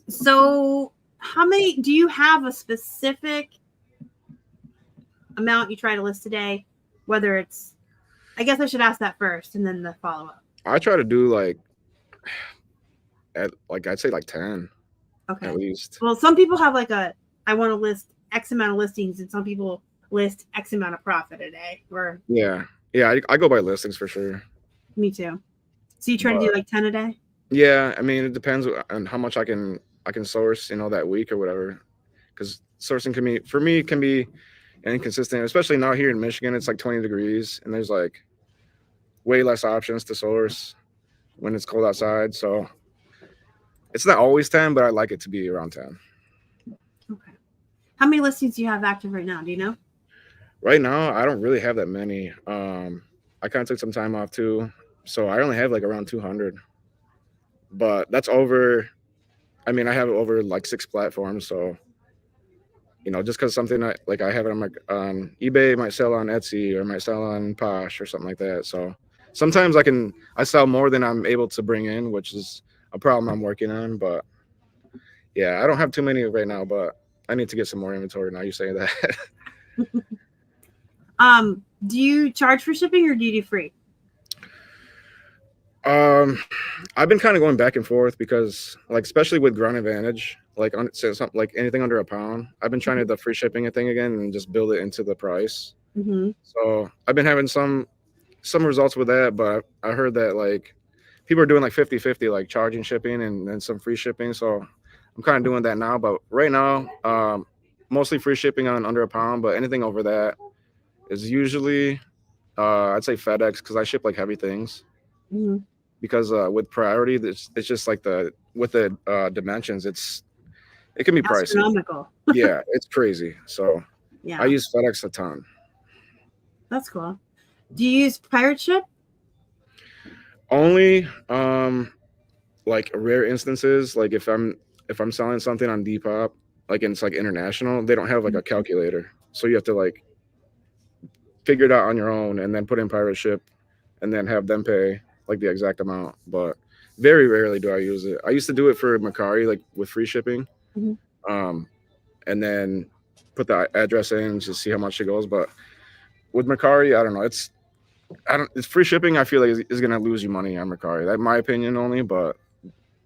So how many do you have a specific amount you try to list a day? Whether it's, I guess I should ask that first and then the follow-up.
I try to do I'd say 10.
Okay.
At least.
Well, some people have I want to list X amount of listings, and some people list X amount of profit a day.
Yeah, I go by listings for sure.
Me too. So you try to do 10 a day?
Yeah, I mean it depends on how much I can source, that week or whatever. Because sourcing can be inconsistent, especially now here in Michigan. It's 20 degrees, and there's way less options to source when it's cold outside. So it's not always 10, but I like it to be around 10.
Okay. How many listings do you have active right now? Do you know?
Right now, I don't really have that many. I kind of took some time off too, so I only have around 200. But that's over. I mean, I have it over 6 platforms. So, just because something I have it on eBay, might sell on Etsy, or might sell on Posh or something like that. So sometimes I sell more than I'm able to bring in, which is a problem I'm working on. But yeah, I don't have too many right now, but I need to get some more inventory now you say that.
Do you charge for shipping or do you do free?
I've been kind of going back and forth because, like, especially with Ground Advantage, like on so something like anything under a pound, I've been trying to do the free shipping thing again and just build it into the price.
Mm-hmm.
So I've been having some results with that, but I heard that like people are doing like 50-50, like charging shipping and then some free shipping. So I'm kind of doing that now. But right now, mostly free shipping on under a pound, but anything over that is usually I'd say FedEx because I ship like heavy things.
Mm-hmm.
Because with priority, it's just like with the dimensions, it can be pricey.
Astronomical.
Yeah, it's crazy. So
Yeah,
I use FedEx a ton.
that's cool. Do you use pirate ship?
Only like rare instances, like if I'm selling something on Depop, like it's like international, they don't have like a calculator, so you have to like figure it out on your own and then put in pirate ship and then have them pay like the exact amount. But very rarely do I use it. I used to do it for Macari, like with free shipping, and then put the address in to see how much it goes. But with Macari, I don't know. It's free shipping. I feel like is gonna lose you money on Macari. That's my opinion only, but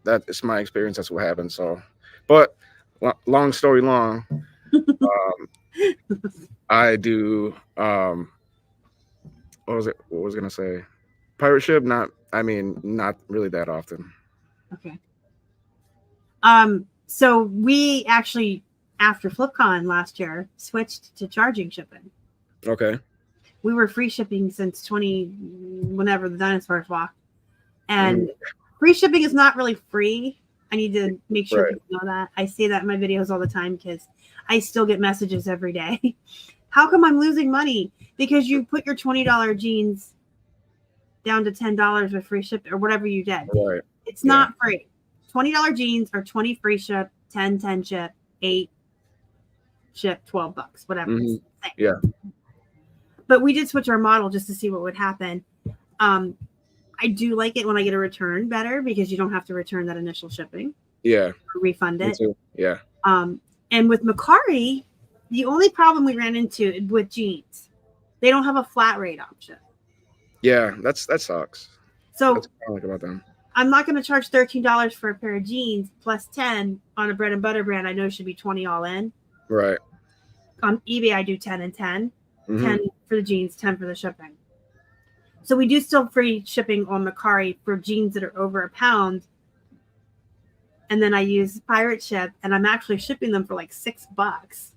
that is my experience. That's what happened. So, but long story long, I do. What was it? What was I gonna say? Pirate ship? Not. I mean, not really that often.
Okay. So we actually, after FlipCon last year, switched to charging shipping.
Okay.
We were free shipping since whenever the dinosaurs walked. And free shipping is not really free. I need to make sure people know that. I say that in my videos all the time because I still get messages every day. How come I'm losing money? Because you put your $20 jeans down to $10 with free ship or whatever you did.
Right.
It's not free. $20 jeans are 20 free ship, 10 ship, 8 ship, $12, whatever.
Yeah.
But we did switch our model just to see what would happen. I do like it when I get a return better because you don't have to return that initial shipping.
Yeah.
Or refund it.
Me too. Yeah.
And with Macari, the only problem we ran into with jeans, they don't have a flat rate option.
Yeah, that sucks.
So
that's what I like about them.
I'm not going to charge $13 for a pair of jeans plus 10 on a bread and butter brand. I know should be 20 all in.
Right.
On eBay, I do 10 and 10. 10 for the jeans, 10 for the shipping. So we do still free shipping on Macari for jeans that are over a pound. And then I use pirate ship, and I'm actually shipping them for like $6.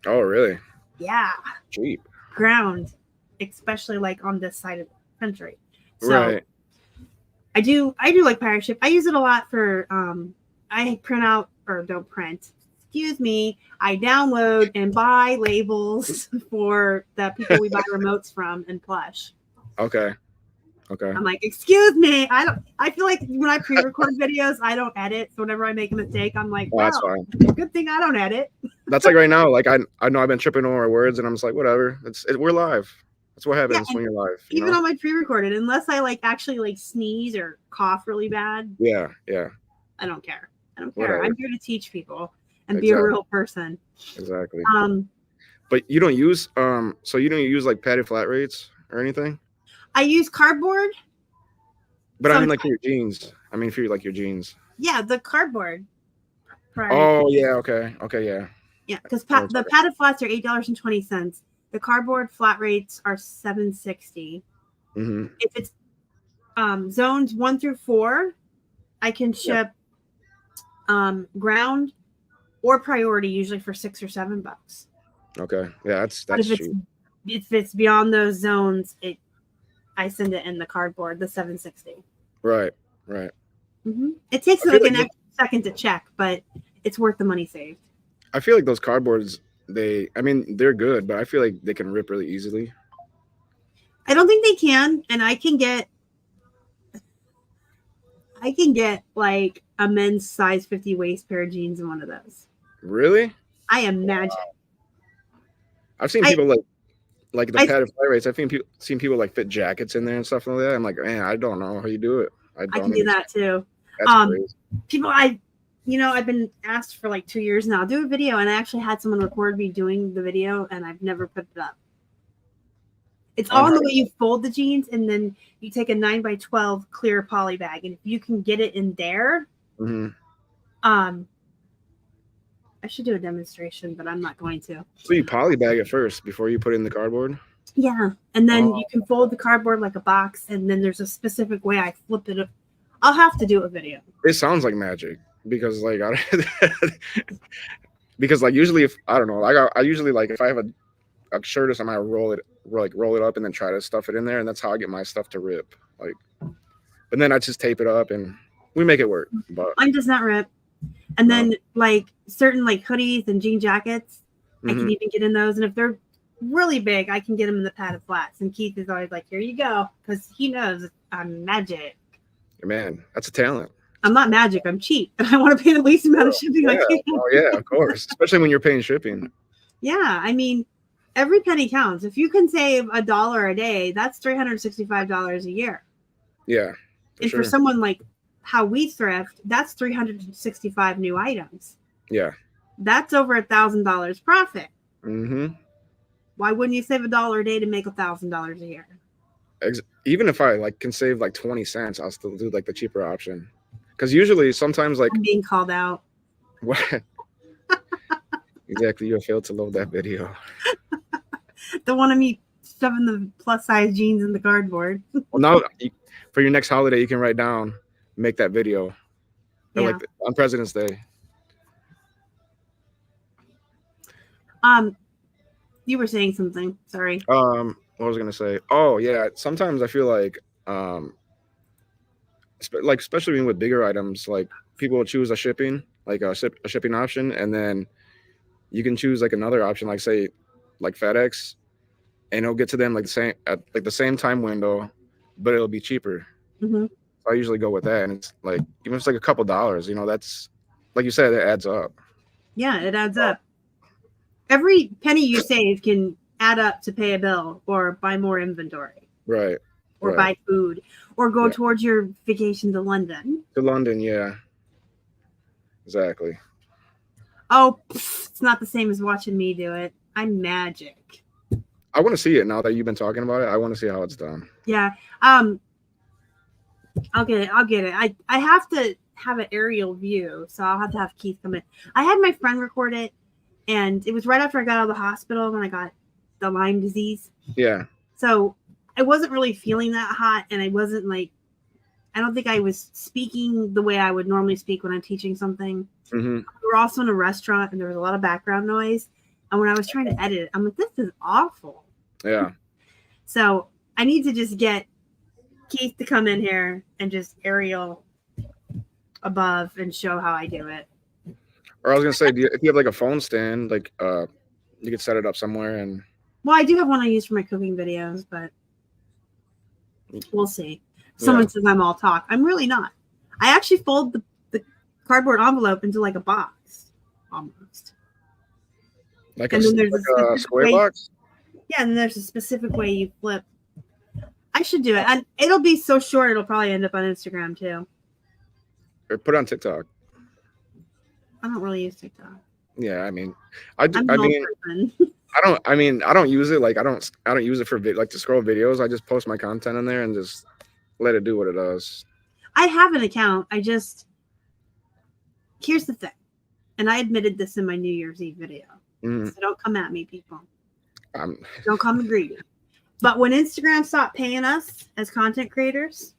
Oh, really?
Yeah.
Cheap.
Ground, especially like on this side of the country. So
right.
I do like pirate ship. I use it a lot for I print out or don't print. Excuse me. I download and buy labels for the people we buy remotes from in Plush.
Okay.
I'm like, excuse me. I feel like when I pre-record videos, I don't edit. So whenever I make a mistake, I'm like, wow, that's fine. Good thing I don't edit.
That's like right now. Like I know I've been tripping over my words, and I'm just like, whatever. We're live. That's what happens when you're live.
Even on my pre-recorded, unless I like actually like sneeze or cough really bad.
Yeah.
I don't care. Whatever. I'm here to teach people and be a real person.
Exactly. But you don't use so you don't use like padded flat rates or anything?
I use cardboard.
But I mean like for your jeans. I mean for like your jeans.
Yeah, the cardboard.
Oh yeah, okay. Yeah.
Yeah, because the padded flats are $8.20. The cardboard flat rates are $7.60. If it's zones 1 through 4, I can ship ground or priority usually for $6 or $7.
Okay, yeah, that's
cheap. If it's beyond those zones, I send it in the cardboard, the $7.60.
Right.
It takes like an extra second to check, but it's worth the money saved.
I feel like those cardboards, they're good, but I feel like they can rip really easily.
I don't think they can, and I can get like a men's size 50 waist pair of jeans in one of those.
Really?
I imagine.
I've seen people like the padded flat rates. I've seen people like fit jackets in there and stuff like that. I'm like, man, I don't know how you do it.
I can do that too.
That's crazy.
People, I've been asked for like 2 years now, do a video, and I actually had someone record me doing the video, and I've never put it up. It's all in the way you fold the jeans, and then you take a 9x12 clear poly bag, and if you can get it in there, I should do a demonstration, but I'm not going to.
So you poly bag it first before you put it in the cardboard?
Yeah, and then you can fold the cardboard like a box, and then there's a specific way I flip it up. I'll have to do a video.
It sounds like magic because like usually if I don't know, I usually like if I have a shirt or something, I roll it up and then try to stuff it in there, and that's how I get my stuff to rip. Like, but then I just tape it up and we make it work. But
mine does not rip. And then like certain like hoodies and jean jackets, I can even get in those, and if they're really big, I can get them in the padded flats. And Keith is always like, "Here you go," because he knows I'm magic.
Man, that's a talent.
I'm not magic. I'm cheap, and I want to pay the least amount of shipping I can.
Oh yeah, of course, especially when you're paying shipping.
Yeah, I mean, every penny counts. If you can save $1 a day, that's $365 a year.
Yeah,
and for someone like how we thrift, that's 365 new items.
Yeah,
that's over $1,000 profit.
Why
wouldn't you save $1 a day to make $1,000 a year?
Even if I like can save like 20 cents, I'll still do like the cheaper option. Because usually, sometimes like
I'm being called out.
What? Exactly, you failed to load that video.
The one of me shoving the plus size jeans in the cardboard.
Well, now for your next holiday, you can write down, make that video. Or like on President's Day.
You were saying something. Sorry.
What was I gonna say? Oh yeah. Sometimes I feel like especially with bigger items, like people will choose a shipping option, and then you can choose like another option, like say like FedEx, and it'll get to them like the same time window, but it'll be cheaper. So I usually go with that, and it's like even if it's like a couple dollars, that's like you said, it adds up.
Yeah, it adds up. Every penny you save can add up to pay a bill or buy more inventory.
Right.
Or buy food or go towards your vacation to London.
Yeah. Exactly.
Oh, it's not the same as watching me do it. I'm magic.
I want to see it now that you've been talking about it. I want to see how it's done.
Yeah. I'll get it. I have to have an aerial view, so I'll have to have Keith come in. I had my friend record it, and it was right after I got out of the hospital when I got the Lyme disease.
Yeah. So
I wasn't really feeling that hot, and I wasn't like, I don't think I was speaking the way I would normally speak when I'm teaching something. We were also in a restaurant, and there was a lot of background noise. And when I was trying to edit it, I'm like, this is awful.
Yeah.
So I need to just get Keith to come in here and just aerial above and show how I do it.
Or I was gonna say, if you have like a phone stand, like you could set it up somewhere. And
well, I do have one I use for my cooking videos, but we'll see. Someone says I'm all talk. I'm really not. I actually fold the cardboard envelope into like a box, almost.
Like a square box?
Yeah, and there's a specific way you flip. I should do it. And it'll be so short, it'll probably end up on Instagram too.
Or put it on TikTok.
I don't really use TikTok.
Yeah, I mean, I don't use it. Like I don't use it for like to scroll videos. I just post my content in there and just let it do what it does. I
have an account. Here's the thing, and I admitted this in my New Year's Eve video. So don't come at me, people. Don't call me greedy. But when Instagram stopped paying us as content creators,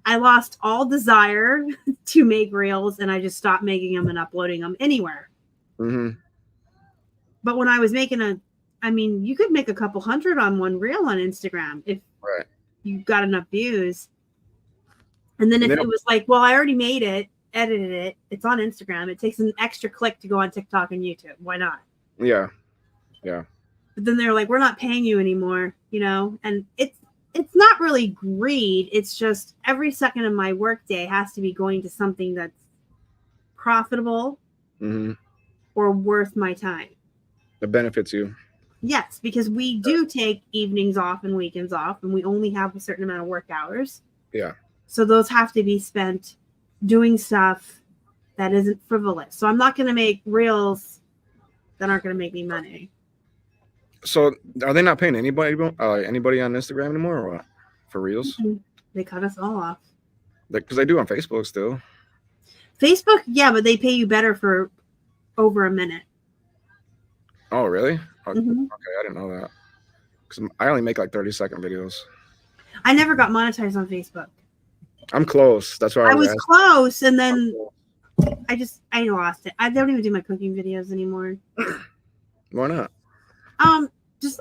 I lost all desire to make reels, and I just stopped making them and uploading them anywhere. But when I was making you could make a couple hundred on one reel on Instagram if you got enough views. And then if it was like, well, I already made it, edited it, it's on Instagram, it takes an extra click to go on TikTok and YouTube. Why not? Yeah. But then they're like, we're not paying you anymore, and it's not really greed. It's just every second of my workday has to be going to something that's profitable or worth my time. That benefits you. Yes, because we do take evenings off and weekends off, and we only have a certain amount of work hours. Yeah. So those have to be spent doing stuff that isn't frivolous. So I'm not going to make reels that aren't going to make me money.
So are they not paying anybody on Instagram anymore or what? For reels?
Mm-hmm. They cut us all off.
Because they do on Facebook still.
Facebook, yeah, but they pay you better for over a minute.
Oh, really? Okay,
Mm-hmm.
I didn't know that. Because I only make like 30-second videos.
I never got monetized on Facebook.
I'm close. That's why
I was close, and then I lost it. I don't even do my cooking videos anymore.
Why not?
Just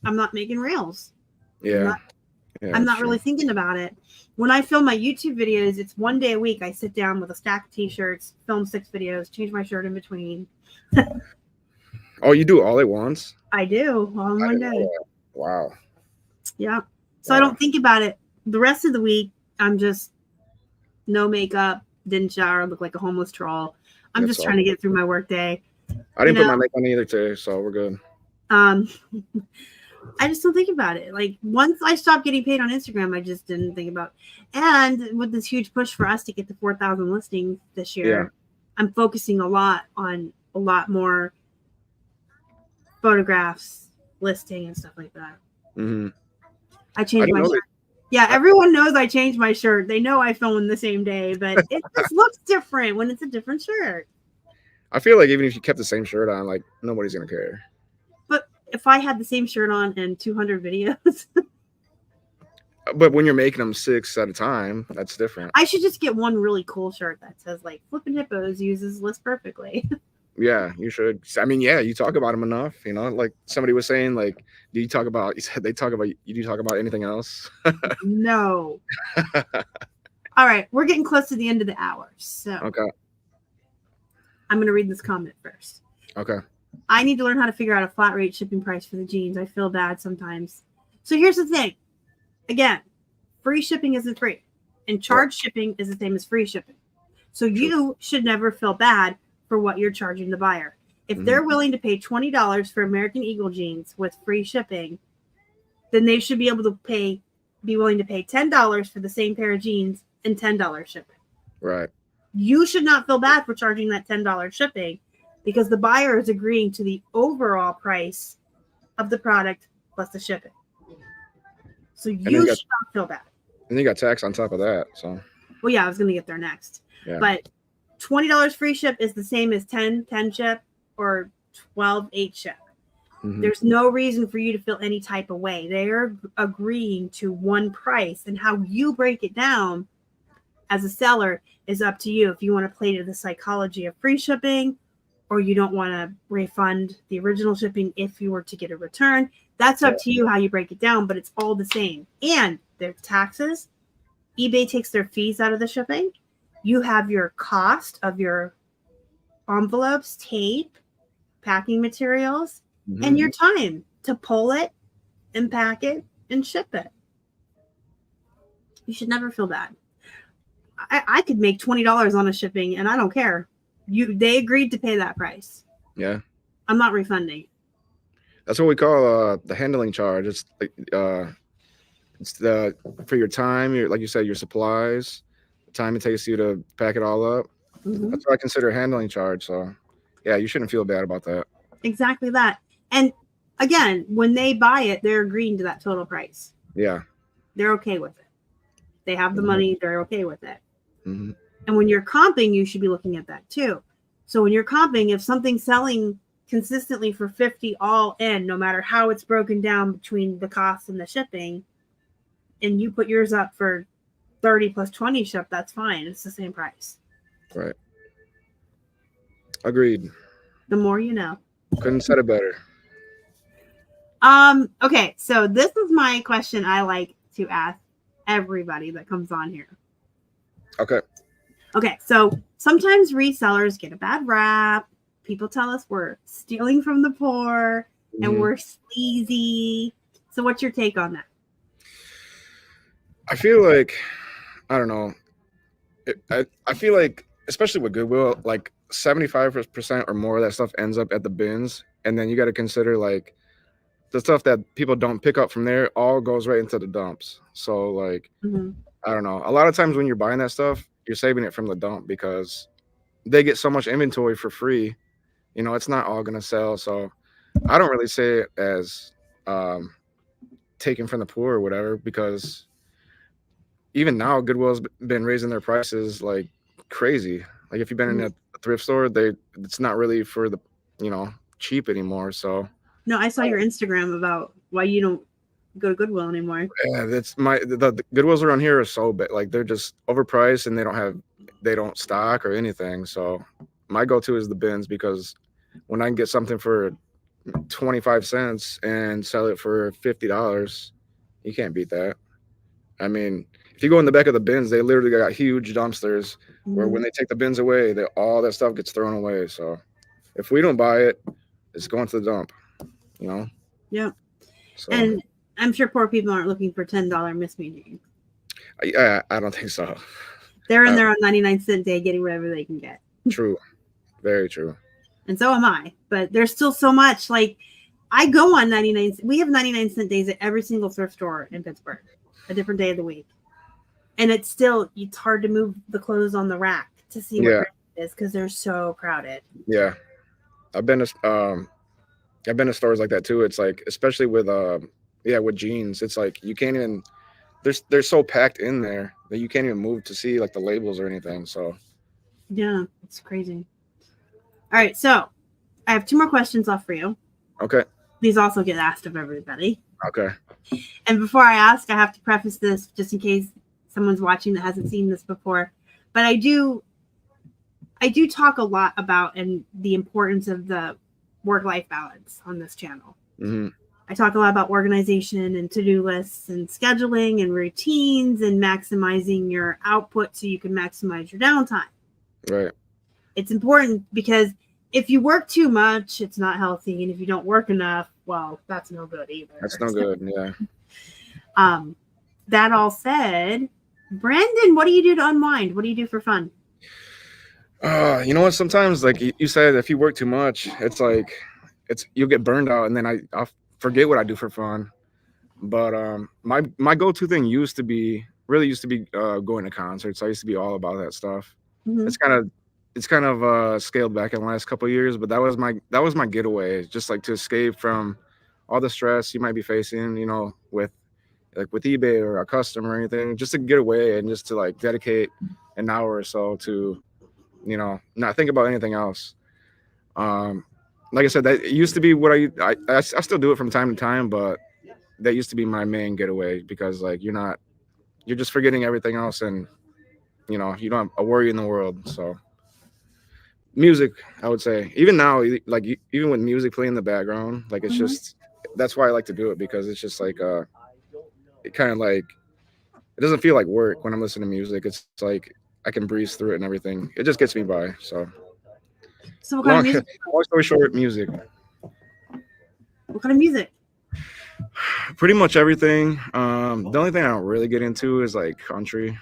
I'm not making reels.
Yeah.
I'm not really thinking about it. When I film my YouTube videos, it's one day a week. I sit down with a stack of t-shirts, film 6 videos, change my shirt in between.
Oh, you do all at once?
I do, all in one day.
Wow.
Yeah. So I don't think about it. The rest of the week, I'm just no makeup, didn't shower, look like a homeless troll. I'm just trying to get through my work day.
I didn't put my makeup on either today, so we're good.
I just don't think about it. Like once I stopped getting paid on Instagram, I just didn't think about it. And with this huge push for us to get to 4,000 listings this year, I'm focusing a lot on a lot more photographs, listing, and stuff like that.
Mm-hmm.
I changed my shirt. Yeah, everyone knows I changed my shirt. They know I film the same day, but it just looks different when it's a different shirt.
I feel like even if you kept the same shirt on, like nobody's gonna care.
But if I had the same shirt on in 200 videos.
But when you're making them 6 at a time, that's different.
I should just get one really cool shirt that says like Flippin Hippos uses list perfectly.
Yeah, you should. I mean, yeah, you talk about them enough, like somebody was saying, like, do you talk about, you do talk about anything else?
No. All right, we're getting close to the end of the hour. So
okay.
I'm going to read this comment first.
Okay.
I need to learn how to figure out a flat rate shipping price for the jeans. I feel bad sometimes. So here's the thing. Again, free shipping isn't free. And charge shipping is the same as free shipping. So you should never feel bad for what you're charging the buyer. If they're willing to pay $20 for American Eagle jeans with free shipping, then they should be able to be willing to pay $10 for the same pair of jeans and $10 shipping.
Right.
You should not feel bad for charging that $10 shipping because the buyer is agreeing to the overall price of the product plus the shipping. So you should not feel bad. And
you got tax on top of that. So.
Well, yeah, I was going to get there next. Yeah. But $20 free ship is the same as 10 ship or 12 8 ship. Mm-hmm. There's no reason for you to feel any type of way. They are agreeing to one price, and how you break it down as a seller is up to you. If you want to play to the psychology of free shipping, or you don't want to refund the original shipping if you were to get a return, that's up to you how you break it down, but it's all the same. And there's taxes. eBay takes their fees out of the shipping. You have your cost of your envelopes, tape, packing materials, and your time to pull it and pack it and ship it. You should never feel bad. I could make $20 on a shipping and I don't care. They agreed to pay that price.
Yeah.
I'm not refunding.
That's what we call the handling charge. It's the for your time, like you said, your supplies, the time it takes you to pack it all up. Mm-hmm. That's what I consider a handling charge. So yeah, you shouldn't feel bad about that.
Exactly that. And again, when they buy it, they're agreeing to that total price.
Yeah.
They're okay with it. They have the money, they're okay with it.
Mm-hmm.
And when you're comping, you should be looking at that too. So when you're comping, if something's selling consistently for 50 all in, no matter how it's broken down between the cost and the shipping, and you put yours up for 30 plus 20 ship, that's fine. It's the same price.
Right. Agreed.
The more you know.
Couldn't said it better.
Okay, so this is my question I like to ask everybody that comes on here. Okay, so sometimes resellers get a bad rap. People tell us we're stealing from the poor and we're sleazy. So what's your take on that?
I feel like, I don't know. I feel like, especially with Goodwill, like 75% or more of that stuff ends up at the bins. And then you got to consider like the stuff that people don't pick up from there all goes right into the dumps. So like, I don't know. A lot of times when you're buying that stuff, you're saving it from the dump because they get so much inventory for free. It's not all going to sell. So I don't really say it as taken from the poor or whatever, because even now Goodwill's been raising their prices like crazy. Like if you've been in a thrift store, it's not really for the cheap anymore. So
No, I saw your Instagram about why you don't go to Goodwill anymore.
yeah, that's the Goodwills around here are so big. Like they're just overpriced and they don't stock or anything. So my go-to is the bins, because when I can get something for 25 cents and sell it for $50, you can't beat that. I mean, if you go in the back of the bins, they literally got huge dumpsters where when they take the bins away, all that stuff gets thrown away. So if we don't buy it, it's going to the dump,
Yeah.
So,
and I'm sure poor people aren't looking for $10 Miss Me jeans.
I don't think so.
They're in there on 99-cent day getting whatever they can get.
True. Very true.
And so am I. But there's still so much. Like, I go on 99. We have 99-cent days at every single thrift store in Pittsburgh, a different day of the week. And it's hard to move the clothes on the rack to see what it is because they're so crowded. Yeah.
I've been to stores like that too. It's like, especially with jeans, it's like you can't even, they're so packed in there that you can't even move to see like the labels or anything. So
yeah, it's crazy. All right, so I have 2 more questions left for you.
Okay.
These also get asked of everybody.
Okay.
And before I ask, I have to preface this just in case someone's watching that hasn't seen this before. But I do talk a lot about the importance of the work-life balance on this channel.
Mm-hmm.
I talk a lot about organization and to-do lists and scheduling and routines and maximizing your output so you can maximize your downtime.
Right.
It's important because if you work too much, it's not healthy. And if you don't work enough, well, that's no good either.
That's no good. Yeah.
That all said, Brenden, what do you do to unwind? What do you do for fun?
You know what? Sometimes, like you said, if you work too much, it's like you'll get burned out, and then I'll forget what I do for fun. But my go-to thing used to be going to concerts. I used to be all about that stuff. Mm-hmm. It's kind of scaled back in the last couple of years, but that was my getaway, just like to escape from all the stress you might be facing, with eBay or a customer or anything, just to get away and just to like dedicate an hour or so to not think about anything else. Like I said, that used to be what I still do it from time to time, but that used to be my main getaway, because like you're just forgetting everything else, and you don't have a worry in the world. So music, I would say, even now, like even with music playing in the background, like it's just, that's why I like to do it, because it's just like it kind of like, it doesn't feel like work when I'm listening to music. It's like I can breeze through it and everything. It just gets me by. So
what kind of music?
Long story short, music.
What kind of music?
Pretty much everything. The only thing I don't really get into is like country.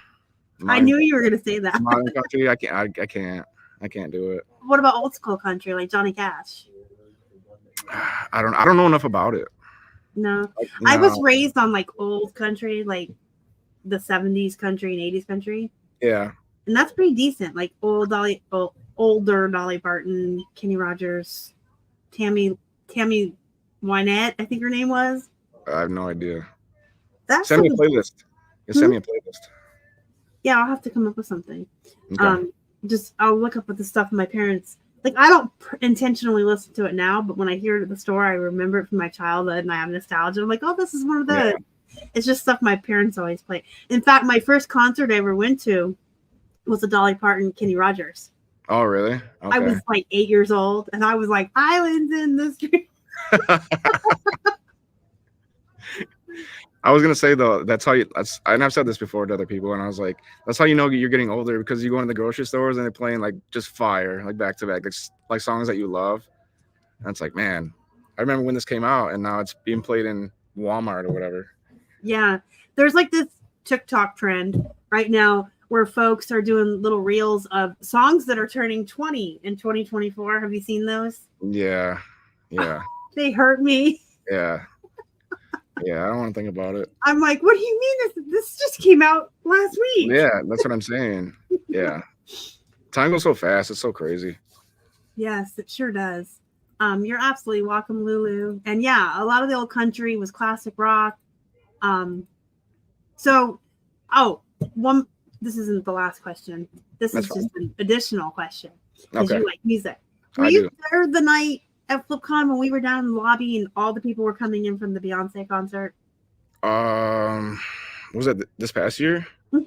I knew you were going to say that.
Modern country, I can't do it.
What about old school country, like Johnny Cash?
I don't know enough about it.
No. I was raised on like old country, like the 70s country and 80s country.
Yeah.
And that's pretty decent. Like older Dolly Parton, Kenny Rogers, Tammy Wynette, I think her name was.
I have no idea.
Send
me a playlist. Send me a playlist.
Yeah, I'll have to come up with something.
Okay.
I'll look up with the stuff my parents, like, I don't intentionally listen to it now, but when I hear it at the store, I remember it from my childhood and I have nostalgia. I'm like, oh, this is one of those. Yeah. It's just stuff my parents always play. In fact, my first concert I ever went to was a Dolly Parton, Kenny Rogers.
Oh, really? Okay.
I was like 8 years old and I was like, islands in the street.
I was gonna say though, and I've said this before to other people, and I was like, that's how you know you're getting older, because you go into the grocery stores and they're playing like just fire, like back to back, like songs that you love, and it's like, man, I remember when this came out, and now it's being played in Walmart or whatever.
Yeah, there's like this TikTok trend right now where folks are doing little reels of songs that are turning 20 in 2024. Have you seen those?
Yeah.
They hurt me.
Yeah, I don't want to think about it.
I'm like, what do you mean? This just came out last week.
Yeah, that's what I'm saying. Yeah. Time goes so fast. It's so crazy.
Yes, it sure does. You're absolutely welcome, Lulu. And yeah, a lot of the old country was classic rock. So, this isn't the last question. This is just an additional question because you like music. Were you there the night at FlipCon when we were down in the lobby and all the people were coming in from the Beyonce concert?
Was it this past year? I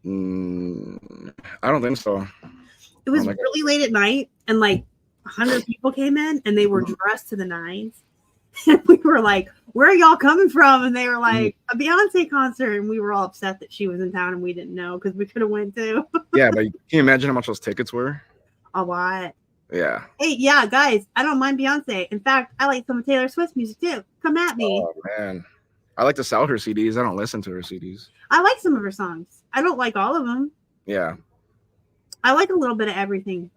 don't think so.
It was really late at night, and like 100 people came in, and they were dressed to the nines. And we were like, "Where are y'all coming from?" And they were like, "A Beyonce concert." And we were all upset that she was in town, and we didn't know because we could have went too.
Yeah, but can you imagine how much those tickets were?
A lot.
Yeah.
Hey, yeah, guys, I don't mind Beyonce. In fact, I like some of Taylor Swift's music too. Come at me.
Oh man, I like to sell her CDs. I don't listen to her CDs.
I like some of her songs. I don't like all of them.
Yeah.
I like a little bit of everything,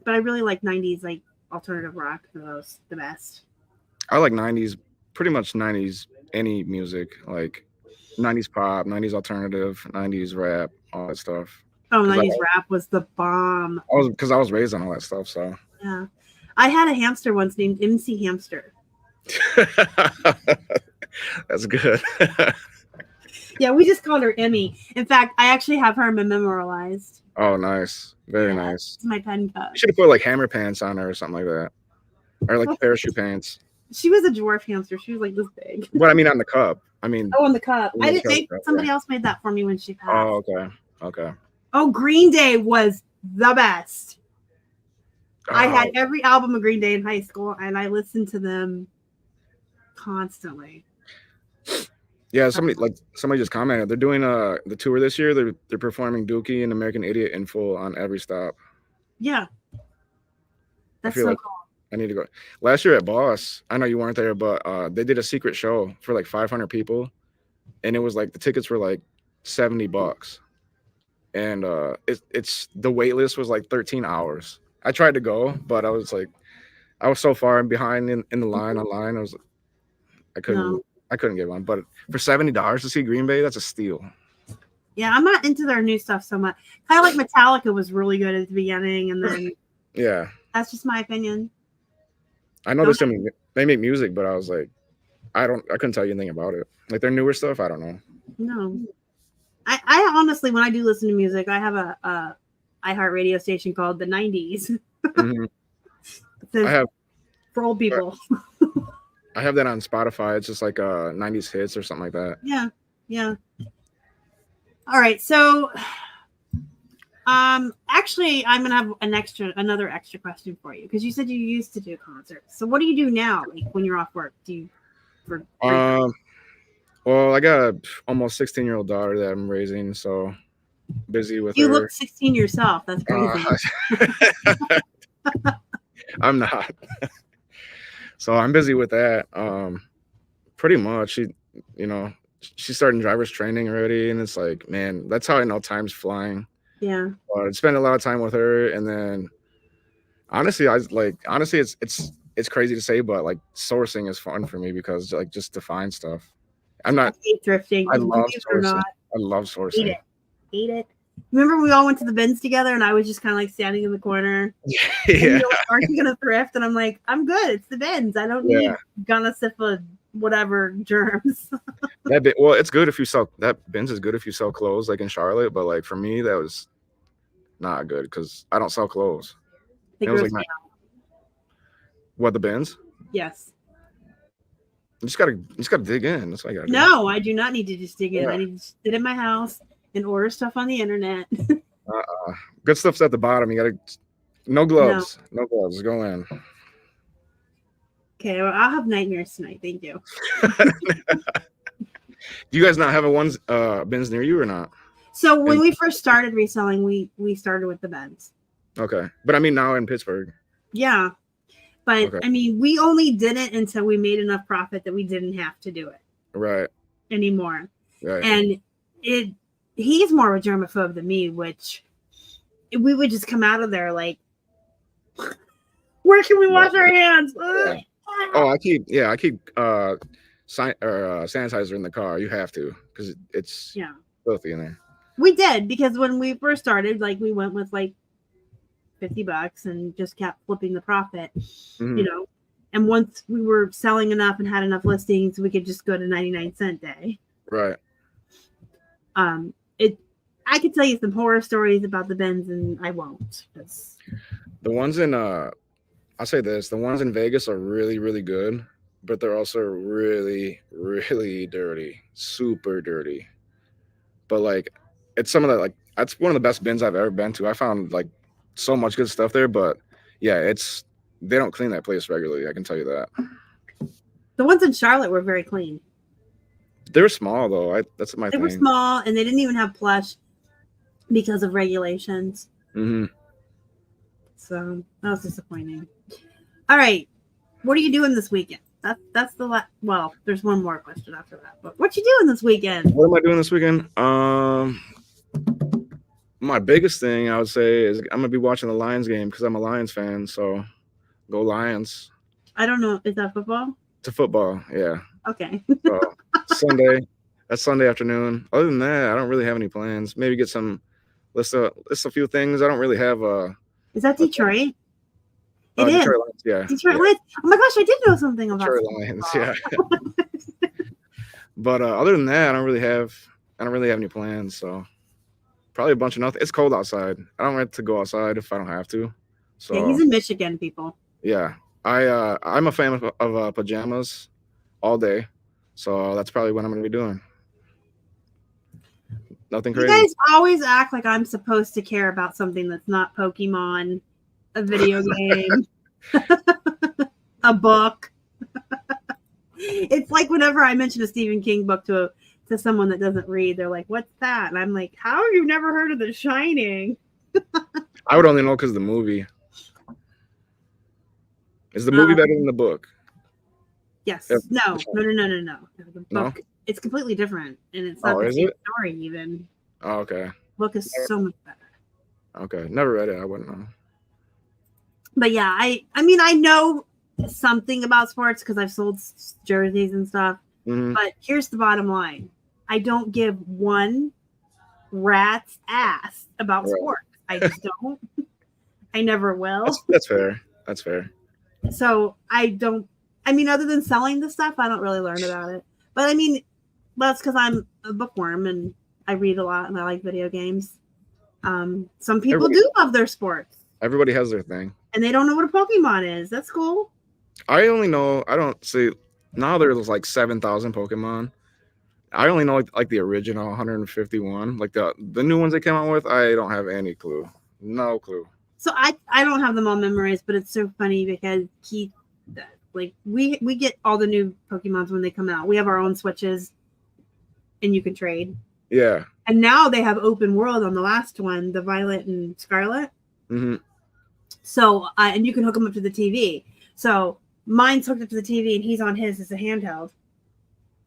but I really like 90s like alternative rock the best.
I like 90s, pretty much 90s any music, like 90s pop, 90s alternative, 90s rap, all that stuff.
Oh, 90s rap was the bomb.
Because I was raised on all that stuff, so.
Yeah. I had a hamster once named MC Hamster.
That's good.
Yeah, we just called her Emmy. In fact, I actually have her memorialized.
Oh, nice. Very nice.
It's my pen cup.
You should have put like hammer pants on her or something like that. Or like parachute pants.
She was a dwarf hamster. She was like this big.
What I mean on the cup. I mean.
Oh, on the cup. I didn't think somebody else made that for me when she passed.
Oh, okay. Okay.
Oh, Green Day was the best. Oh. I had every album of Green Day in high school, and I listened to them constantly.
Yeah, somebody just commented. They're doing the tour this year. They're performing Dookie and American Idiot in full on every stop.
Yeah. That's so cool.
I need to go. Last year at Boss, I know you weren't there, but they did a secret show for like 500 people, and it was like the tickets were like $70, and it's the wait list was like 13 hours. I tried to go, but I was so far behind in the line online. I couldn't get one, but for $70 to see Green Bay, that's a steal.
Yeah, I'm not into their new stuff so much. Kind of like Metallica was really good at the beginning, and then
yeah,
that's just my opinion.
I know they make music, but I was like, I couldn't tell you anything about it. Like their newer stuff, I don't know.
No, I honestly, when I do listen to music, I have a iHeart radio station called the 90s.
I have
for old people.
I have that on Spotify. It's just like 90s hits or something like that.
Yeah, yeah. All right, so actually, I'm gonna have another extra question for you because you said you used to do concerts. So what do you do now? Like when you're off work, do you?
Well, I got a almost 16-year-old daughter that I'm raising, so busy with her.
You look 16 yourself. That's crazy.
I'm not. So I'm busy with that. Pretty much. She's starting driver's training already, and it's like, man, that's how I know time's flying.
Yeah.
I spend a lot of time with her, and then honestly, it's crazy to say, but like sourcing is fun for me because like just to find stuff. I
hate thrifting.
I love sourcing. I love sourcing.
Hate it. Remember we all went to the bins together, and I was just kind of like standing in the corner.
Yeah.
Like, aren't you gonna thrift? And I'm like, I'm good. It's the bins. I don't need gonna sip of whatever germs.
Well, it's good if you sell that. Bins is good if you sell clothes, like in Charlotte. But like for me, that was not good because I don't sell clothes. It was like what, the bins?
Yes.
You just gotta dig in. That's what I gotta do.
No, I do not need to just dig in. I need to sit in my house and order stuff on the internet.
Good stuff's at the bottom. You gotta no gloves. No gloves. Go in.
Okay, well, I'll have nightmares tonight. Thank you.
Do you guys not have bins near you or not?
So when we first started reselling, we started with the bins.
Okay, but I mean now in Pittsburgh.
Yeah, but I mean we only did it until we made enough profit that we didn't have to do it anymore.
Right.
And he's more of a germaphobe than me, which we would just come out of there like, where can we wash our hands?
Yeah. Oh, I keep sanitizer in the car. You have to because it's filthy in there.
We did because when we first started, like we went with like $50 and just kept flipping the profit,
Mhm.
you know. And once we were selling enough and had enough listings, we could just go to 99-cent day.
Right.
I could tell you some horror stories about the bins, and I won't.
The ones in I'll say this: the ones in Vegas are really, really good, but they're also really, really dirty, super dirty. But like, it's some of the that's one of the best bins I've ever been to. I found like so much good stuff there, but yeah, they don't clean that place regularly. I can tell you that.
The ones in Charlotte were very clean.
They were small though. That's my
They
thing.
were small, and they didn't even have plush because of regulations.
Mm-hmm.
So that was disappointing. All right, what are you doing this weekend? That's the last. Well, there's one more question after that. But what you doing this weekend?
What am I doing this weekend? My biggest thing I would say is I'm gonna be watching the Lions game because I'm a Lions fan. So go Lions.
I don't know. Is that football?
It's a football, yeah.
Okay.
So Sunday. That's Sunday afternoon. Other than that, I don't really have any plans. Maybe get some list a few things. I don't really have
Is that Detroit? It is.
Detroit Lions, yeah.
Detroit Lions. Oh my gosh, I did know something about
Detroit Lions, yeah. But other than that, I don't really have any plans. So probably a bunch of nothing. It's cold outside. I don't like to go outside if I don't have to. So
yeah, he's in Michigan, people.
Yeah, I'm a fan of pajamas all day, so that's probably what I'm gonna be doing. Nothing crazy.
You guys always act like I'm supposed to care about something that's not Pokemon, a video game, a book. It's like whenever I mention a Stephen King book to someone that doesn't read, they're like, "What's that?" And I'm like, "How have you never heard of The Shining?"
I would only know because of the movie. Is the movie better than the book?
Yes. No. The book, it's completely different, and it's not the same story even.
Oh, okay.
The book is so much better.
Okay, never read it. I wouldn't know.
But yeah, I mean, I know something about sports because I've sold jerseys and stuff.
Mm-hmm.
But here's the bottom line: I don't give one rat's ass about sports. I just don't. I never will.
That's fair. That's fair.
So I don't. I mean, other than selling the stuff, I don't really learn about it. But I mean, that's because I'm a bookworm and I read a lot and I like video games. Some people do love their sports.
Everybody has their thing.
And they don't know what a Pokemon is. That's cool.
I don't see. Now there's like 7,000 Pokemon. I only know like the original 151. Like the new ones they came out with, I don't have any clue. No clue.
So I don't have them all memorized, but it's so funny because Keith, like we get all the new Pokemons when they come out. We have our own Switches, and you can trade.
Yeah.
And now they have open world on the last one, the Violet and Scarlet.
Mm-hmm.
So and you can hook them up to the TV. So mine's hooked up to the TV, and he's on his as a handheld.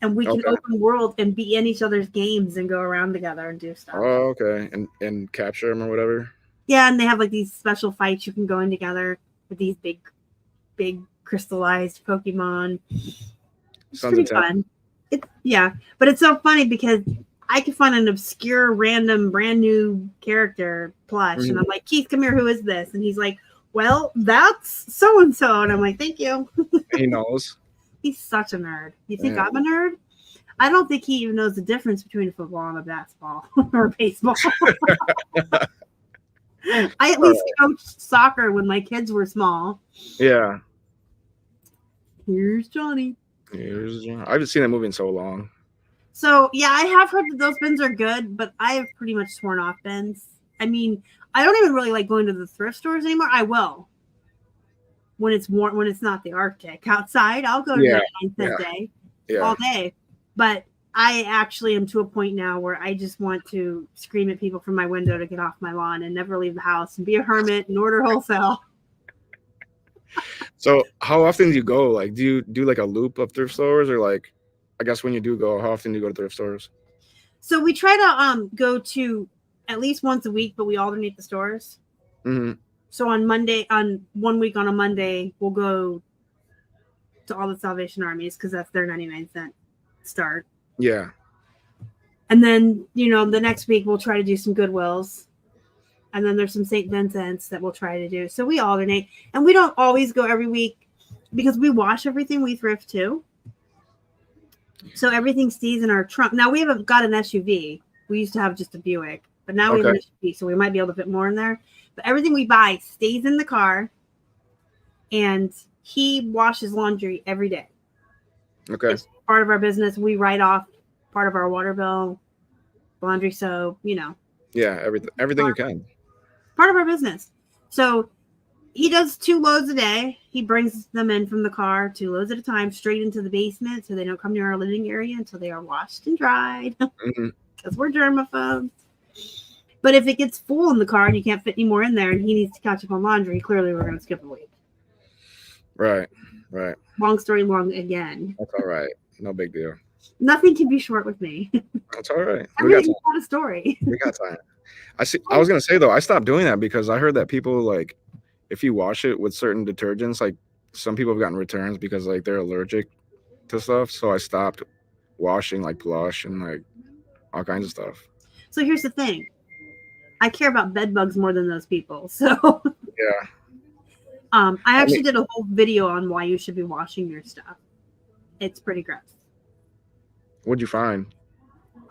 And we can open world and be in each other's games and go around together and do stuff.
Oh, okay. And capture them or whatever.
Yeah, and they have like these special fights you can go in together with these big crystallized Pokemon. It's pretty fun. But it's so funny because I can find an obscure, random, brand new character plush, and I'm like, Keith, come here. Who is this? And he's like, well, that's so and so, and I'm like, thank you.
He knows.
He's such a nerd. You think I'm a nerd? I don't think he even knows the difference between a football and a basketball or a baseball. I at least coached soccer when my kids were small.
Yeah.
Here's Johnny.
I haven't seen that movie in so long.
So, yeah, I have heard that those bins are good, but I have pretty much sworn off bins. I mean, I don't even really like going to the thrift stores anymore. I will. When it's warm, when it's not the Arctic outside, I'll go to 99 cent day all day. But I actually am to a point now where I just want to scream at people from my window to get off my lawn and never leave the house and be a hermit and order wholesale.
So how often do you go? Like, do you do like a loop of thrift stores, or like, I guess when you do go, how often do you go to thrift stores?
So we try to go to at least once a week, but we alternate the stores.
Mm-hmm.
So on 1 week on a Monday, we'll go to all the Salvation Armies because that's their 99 cent start.
Yeah.
And then, the next week we'll try to do some Goodwills. And then there's some St. Vincent's that we'll try to do. So we alternate. And we don't always go every week because we wash everything. We thrift too. So everything stays in our trunk. Now we haven't got an SUV. We used to have just a Buick, but now we have an SUV, so we might be able to fit more in there. But everything we buy stays in the car, and he washes laundry every day.
Okay.
It's part of our business. We write off part of our water bill, laundry soap,
Yeah, everything you can.
Part of our business. So he does 2 loads a day. He brings them in from the car, 2 loads at a time, straight into the basement, so they don't come near our living area until they are washed and dried. Because we're germaphobes. But if it gets full in the car and you can't fit any more in there and he needs to catch up on laundry, clearly we're going to skip a week.
Right.
Long story long again.
That's all right. No big deal.
Nothing can be short with me.
That's all right.
Everything's got a story.
We got time. I was going to say, though, I stopped doing that because I heard that people, like, if you wash it with certain detergents, like, some people have gotten returns because, like, they're allergic to stuff. So I stopped washing, like, Plush and, like, all kinds of stuff.
So here's the thing. I care about bed bugs more than those people. So
yeah.
I actually did a whole video on why you should be washing your stuff. It's pretty gross.
What'd you find?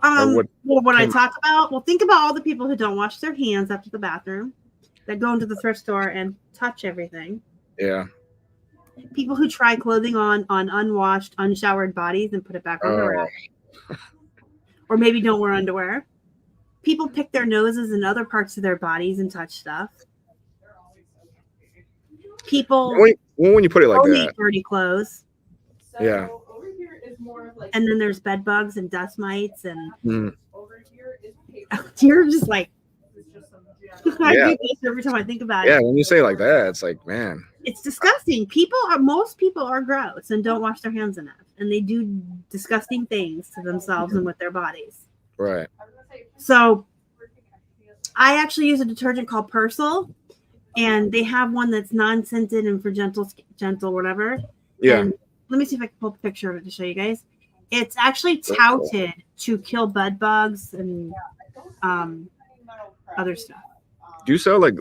What I talk about, think about all the people who don't wash their hands after the bathroom, that go into the thrift store and touch everything.
Yeah.
People who try clothing on unwashed, unshowered bodies and put it back on the rack. Or maybe don't wear underwear. People pick their noses and other parts of their bodies and touch stuff. People
when you put it like that,
dirty clothes.
Yeah.
And then there's bed bugs and dust mites and you're just like I do this every time I think about it.
Yeah, when you say it like that, it's like, man,
it's disgusting. Most people are gross and don't wash their hands enough, and they do disgusting things to themselves and with their bodies.
Right.
So I actually use a detergent called Persil, and they have one that's non-scented and for gentle whatever.
Yeah.
And let me see if I can pull a picture of it to show you guys. It's actually touted to kill bed bugs and other stuff.
Do you sell like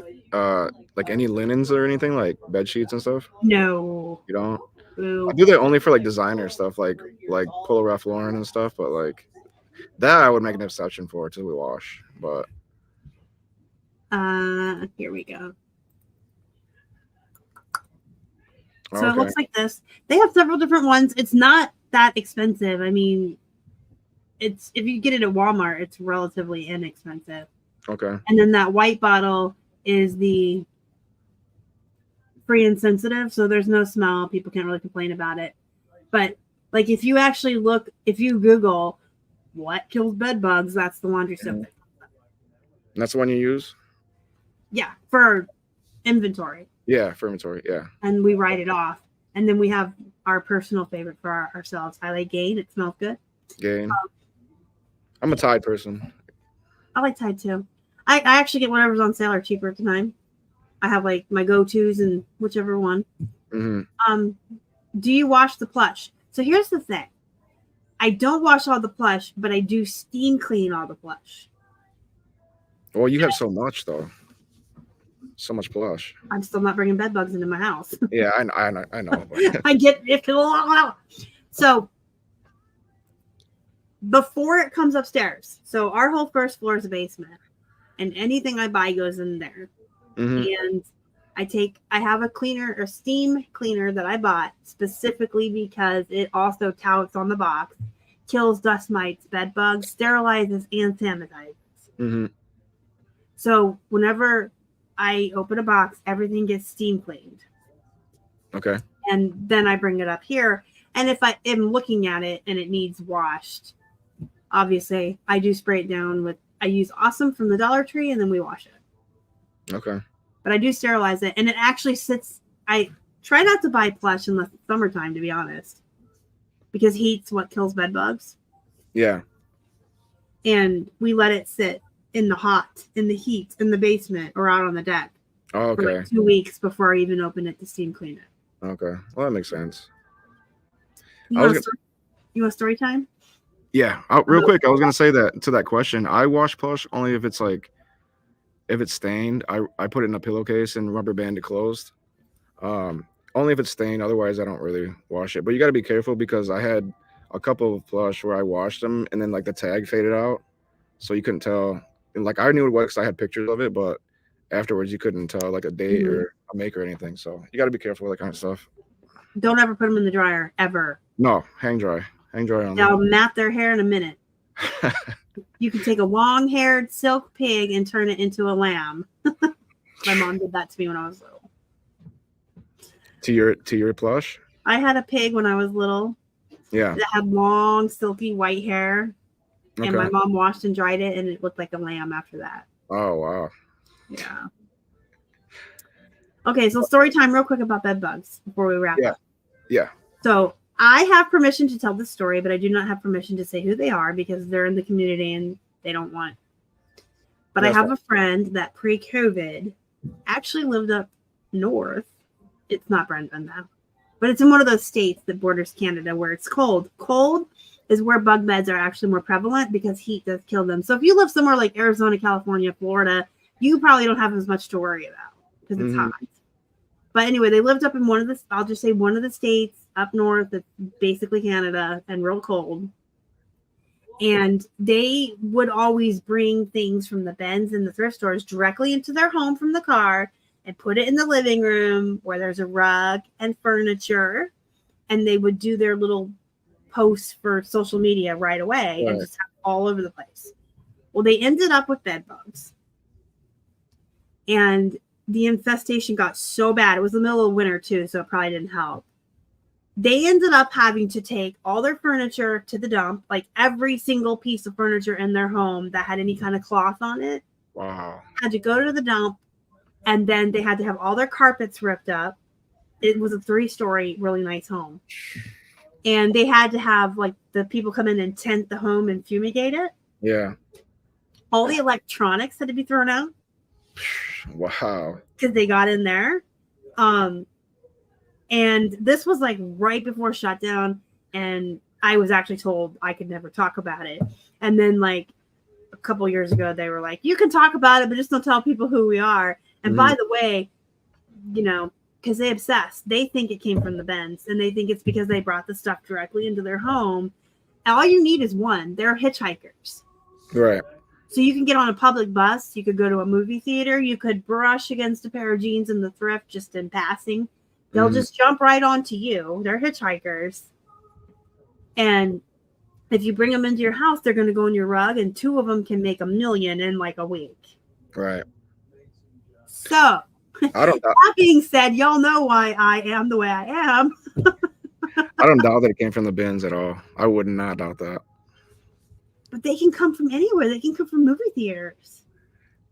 any linens or anything, like bed sheets and stuff?
No.
You don't?
Ooh.
I do that only for like designer stuff, like Polo Ralph Lauren and stuff, but like that I would make an exception for till we wash. But
here we go. So It looks like this. They have several different ones. It's not that expensive. I mean, if you get it at Walmart, it's relatively inexpensive.
Okay.
And then that white bottle is the free and sensitive, so there's no smell. People can't really complain about it. But like if you Google what kills bed bugs, that's the laundry soap.
That's the one you use?
Yeah, for inventory.
Yeah, for inventory, yeah.
And we write it off. And then we have our personal favorite for ourselves. I like Gain. It smells good.
Gain. I'm a Tide person.
I like Tide too. I actually get whatever's on sale or cheaper at the time. I have like my go-tos and whichever one.
Mm-hmm.
Do you wash the Plush? So here's the thing. I don't wash all the Plush, but I do steam clean all the Plush. Well,
you have so much though. So much Plush.
I'm still not bringing bed bugs into my house.
Yeah, I know.
I get it. So before it comes upstairs, so our whole first floor is a basement, and anything I buy goes in there. Mm-hmm. And I have a steam cleaner that I bought specifically because it also touts on the box, kills dust mites, bed bugs, sterilizes, and sanitizes.
Mm-hmm.
So whenever I open a box, everything gets steam cleaned. Okay. And then I bring it up here. And if I am looking at it and it needs washed, obviously I do spray it down I use Awesome from the Dollar Tree, and then we wash it. Okay. But I do sterilize it, and it actually sits. I try not to buy Plush unless it's summertime, to be honest, because heat's what kills bed bugs. Yeah. And we let it sit in the heat, in the basement or out on the deck. Oh, okay. For like 2 weeks before I even open it to steam clean it.
Okay. Well, that makes sense.
You want story time?
Yeah. Real quick, I was going to say that to that question. I wash Plush only if it's like if it's stained, I put it in a pillowcase and rubber band it closed. Only if it's stained. Otherwise, I don't really wash it. But you got to be careful because I had a couple of plush where I washed them and then like the tag faded out, so you couldn't tell. And like I knew it was because I had pictures of it, but afterwards you couldn't tell like a date or a make or anything. So you got to be careful with that kind of stuff.
Don't ever put them in the dryer ever.
No, hang dry on
They'll
them.
mat their hair in a minute. You can take a long-haired silk pig and turn it into a lamb. My mom did that to me when I was little.
To your plush?
I had a pig when I was little.
Yeah.
That had long, silky white hair.
Okay.
And my mom washed and dried it, and it looked like a lamb after that.
Oh, wow.
Yeah. Okay, so story time real quick about bed bugs before we wrap up.
Yeah.
So I have permission to tell this story, but I do not have permission to say who they are because they're in the community and they don't want. But I have a friend that pre-COVID actually lived up north. It's not Brenden though, but it's in one of those states that borders Canada where it's cold. Cold is where bug beds are actually more prevalent because heat does kill them. So if you live somewhere like Arizona, California, Florida, you probably don't have as much to worry about because it's hot. But anyway, they lived up in one of the, I'll just say one of the states up north that's basically Canada and real cold. And they would always bring things from the bins and the thrift stores directly into their home from the car and put it in the living room where there's a rug and furniture. And they would do their little posts for social media right away and just have it all over the place. Well, they ended up with bed bugs. And the infestation got so bad. It was the middle of winter too, so it probably didn't help. They ended up having to take all their furniture to the dump, like every single piece of furniture in their home that had any kind of cloth on it.
Wow.
Had to go to the dump, and then they had to have all their carpets ripped up. It was a 3-story, really nice home. And they had to have like the people come in and tent the home and fumigate it.
Yeah.
All the electronics had to be thrown out.
Wow.
Because they got in there. And this was like right before shutdown. And I was actually told I could never talk about it. And then like a couple years ago, they were like, you can talk about it, but just don't tell people who we are. And by the way, you know, because they obsess, they think it came from the bins. And they think it's because they brought the stuff directly into their home. And all you need is one. They're hitchhikers.
Right.
So you can get on a public bus. You could go to a movie theater. You could brush against a pair of jeans in the thrift just in passing. They'll just jump right onto you. They're hitchhikers. And if you bring them into your house, they're going to go in your rug, and 2 of them can make $1 million in like a week.
Right.
So,
I don't.
that being said, y'all know why I am the way I am.
I don't doubt that it came from the bins at all. I would not doubt that.
But they can come from anywhere. They can come from movie theaters.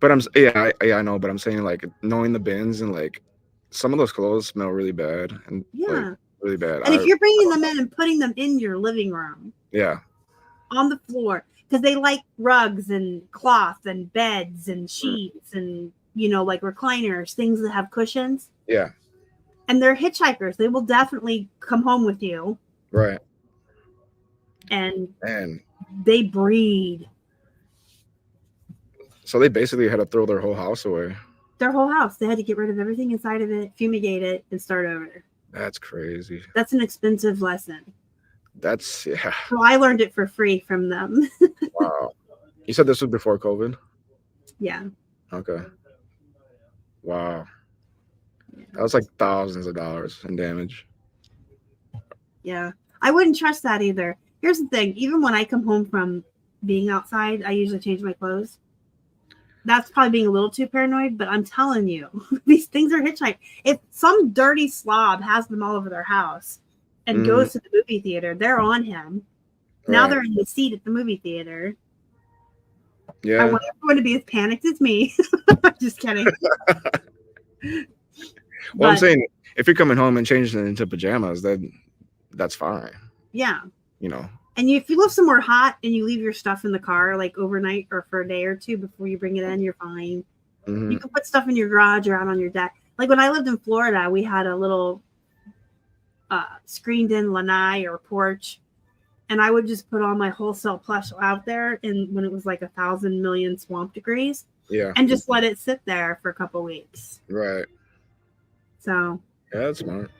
But I know. But I'm saying like knowing the bins and like some of those clothes smell really bad and like, really bad.
And if you're bringing them in and putting them in your living room, on the floor, because they like rugs and cloth and beds and sheets and you know like recliners, things that have cushions.
Yeah.
And they're hitchhikers. They will definitely come home with you.
Right.
And
Man.
They breed.
So they basically had to throw their whole house away.
Their whole house. They had to get rid of everything inside of it, fumigate it, and start over.
That's crazy.
That's an expensive lesson.
That's, yeah.
So I learned it for free from them.
Wow. You said this was before COVID?
Yeah.
Okay. Wow. That was like thousands of dollars in damage.
Yeah. I wouldn't trust that either. Here's the thing. Even when I come home from being outside, I usually change my clothes. That's probably being a little too paranoid, but I'm telling you, these things are hitchhiked. If some dirty slob has them all over their house and goes to the movie theater, they're on him. Now they're in the seat at the movie theater.
Yeah.
I want everyone to be as panicked as me. Just kidding.
Well, I'm saying if you're coming home and changing into pajamas, then that's fine.
Yeah.
You know. And
if you live somewhere hot and you leave your stuff in the car like overnight or for a day or two before you bring it in, you're fine. You can put stuff in your garage or out on your deck. Like when I lived in Florida, we had a little screened in lanai or porch, and I would just put all my wholesale plush out there. And when it was like 1,000 million swamp degrees,
Yeah.
And just let it sit there for a couple weeks.
Right.
So.
Yeah, that's smart.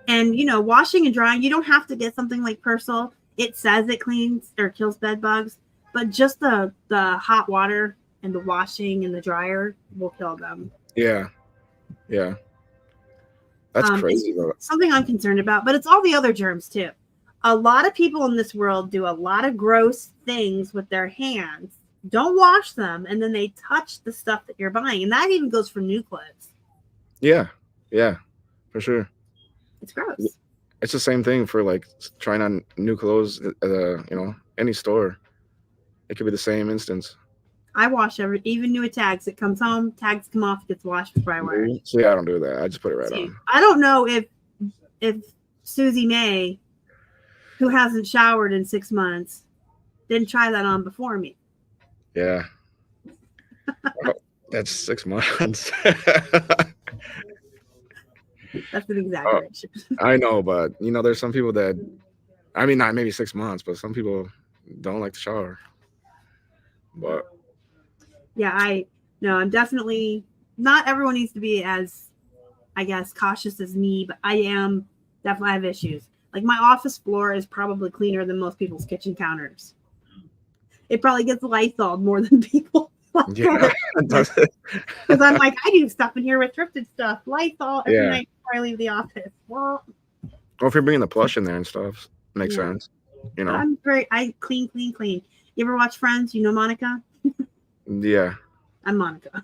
And, washing and drying, you don't have to get something like Persil. It says it cleans or kills bed bugs, but just the hot water and the washing and the dryer will kill them.
Yeah. Yeah. That's crazy.
Something I'm concerned about, but it's all the other germs too. A lot of people in this world do a lot of gross things with their hands, don't wash them, and then they touch the stuff that you're buying. And that even goes for new clothes.
Yeah. Yeah, for sure.
It's gross.
It's the same thing for like trying on new clothes at any store. It could be the same instance.
I wash even new tags. It comes home, tags come off, gets washed before I wear it.
See, I don't do that. I just put it right on.
I don't know if Susie May, who hasn't showered in 6 months, didn't try that on before me.
Yeah. That's 6 months.
That's an exaggeration.
I know, but there's some people that, not maybe 6 months, but some people don't like to shower. But
yeah, I'm definitely not everyone needs to be as, I guess, cautious as me, but I have issues. Like my office floor is probably cleaner than most people's kitchen counters. It probably gets Lysol more than people.
Yeah,
because I'm like, I do stuff in here with thrifted stuff. Lysol every night before I leave the office. Well,
if you're bringing the plush in there and stuff, makes sense.
I clean. You ever watch Friends? You know Monica?
Yeah.
I'm Monica.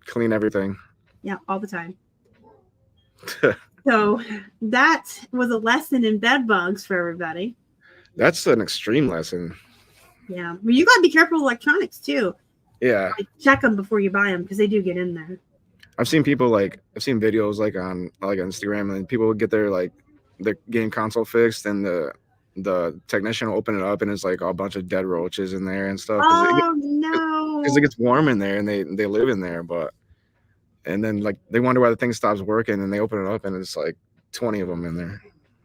Clean everything.
Yeah, all the time. So that was a lesson in bed bugs for everybody.
That's an extreme lesson.
Yeah, but you got to be careful with electronics too.
Yeah.
Like, check them before you buy them because they do get in there.
I've seen videos like on Instagram, and people would get their game console fixed, and the technician will open it up, and it's like a bunch of dead roaches in there and stuff.
No!
Because it gets warm in there, and they live in there, and then they wonder why the thing stops working, and they open it up, and it's like 20 of them in there.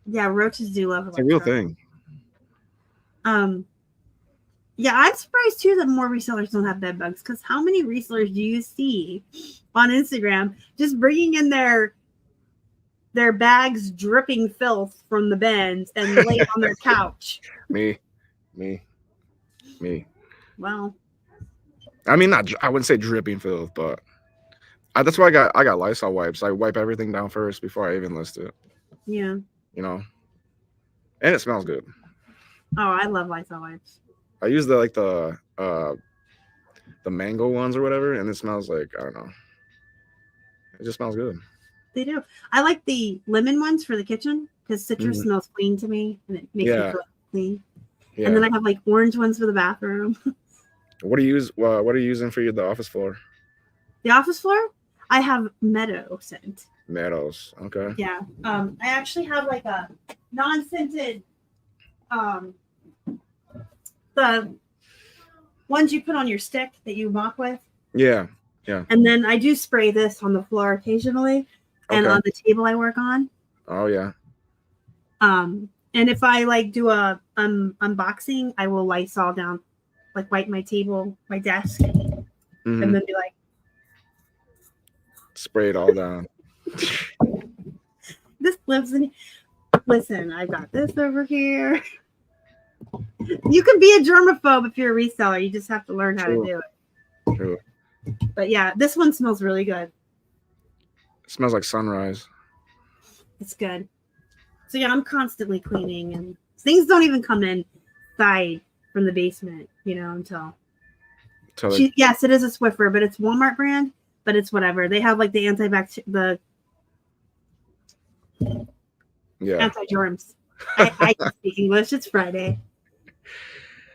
Yeah, roaches do love it.
It's a real thing.
Yeah, I'm surprised too that more resellers don't have bed bugs, because how many resellers do you see on Instagram just bringing in their bags dripping filth from the bins and lay on their couch?
Me.
Well,
I wouldn't say dripping filth, but that's why I got Lysol wipes. I wipe everything down first before I even list it.
Yeah.
And it smells good.
Oh, I love Lysol wipes.
I use the mango ones or whatever, and it smells like, I don't know. It just smells good.
They do. I like the lemon ones for the kitchen because citrus smells clean to me, and it makes me feel clean. Yeah. And then I have orange ones for the bathroom.
What are you using for the office floor?
The office floor? I have Meadow scent.
Meadows. Okay.
Yeah. I actually have a non-scented the ones you put on your stick that you mop with.
Yeah.
And then I do spray this on the floor occasionally and on the table I work on.
Oh yeah.
And if I do a unboxing, I will Lysol down, wipe my table, my desk, and then be like,
spray it all down.
This lives in. Listen, I got this over here. You can be a germaphobe if you're a reseller. You just have to learn how to do it.
True.
But yeah, this one smells really good.
It smells like sunrise.
It's good. So yeah, I'm constantly cleaning, and things don't even come inside from the basement, until. Yes, it is a Swiffer, but it's Walmart brand. But it's whatever. They have the antibacterial, anti-germs. I can speak English. It's Friday.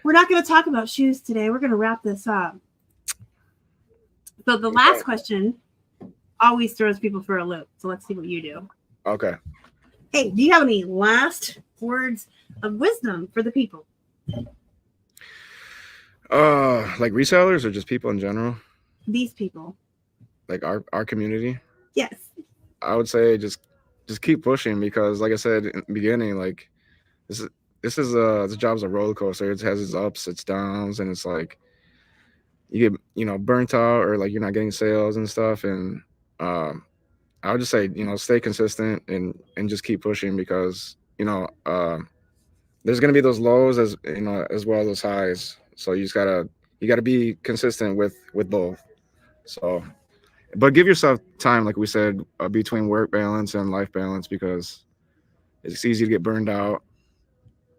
We're not going to talk about shoes today. We're going to wrap this up. So the last question always throws people for a loop. So let's see what you do.
Okay.
Hey, do you have any last words of wisdom for the people?
Like resellers or just people in general?
These people.
Like our community?
Yes.
I would say just keep pushing, because like I said in the beginning, this job's a roller coaster. It has its ups, its downs, and it's you get, you know, burnt out, or like you're not getting sales and stuff. And I would just say, you know, stay consistent and just keep pushing, because, you know, there's gonna be those lows, as you know, as well as highs. So you gotta be consistent with both. So, but give yourself time, like we said, between work balance and life balance, because it's easy to get burned out,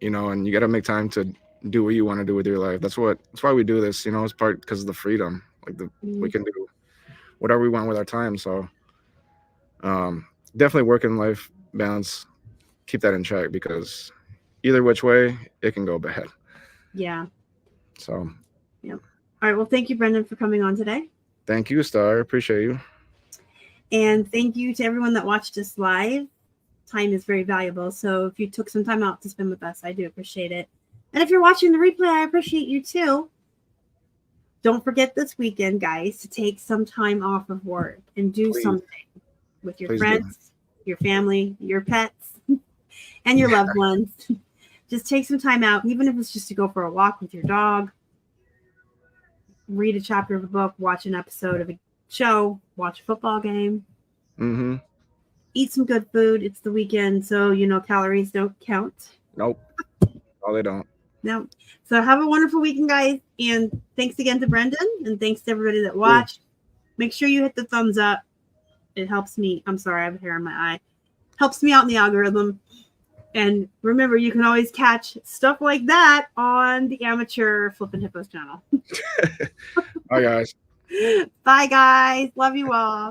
you know, and you got to make time to do what you want to do with your life. That's why we do this, you know, it's part because of the freedom, like we can do whatever we want with our time. So definitely work and life balance, keep that in check, because either which way it can go bad.
Yeah.
So
yeah. All right, well, thank you, Brenden, for coming on today.
Thank you, Star. Appreciate you.
And thank you to everyone that watched us live. Time is very valuable, so if you took some time out to spend with us, I do appreciate it. And if you're watching the replay, I appreciate you too. Don't forget this weekend, guys, to take some time off of work and do something with your friends, your family, your pets, and your loved ones. Just take some time out, even if it's just to go for a walk with your dog, read a chapter of a book, watch an episode of a show, watch a football game.
Mm-hmm.
Eat some good food. It's the weekend, so you know calories don't count.
Nope. Oh, they don't.
No. So have a wonderful weekend, guys. And thanks again to Brenden, and thanks to everybody that watched. Make sure you hit the thumbs up. It helps me. I'm sorry, I have hair in my eye. Helps me out in the algorithm. And remember, you can always catch stuff like that on the amateur Flippin' Hippos channel.
Bye, guys.
Bye, guys. Love you all.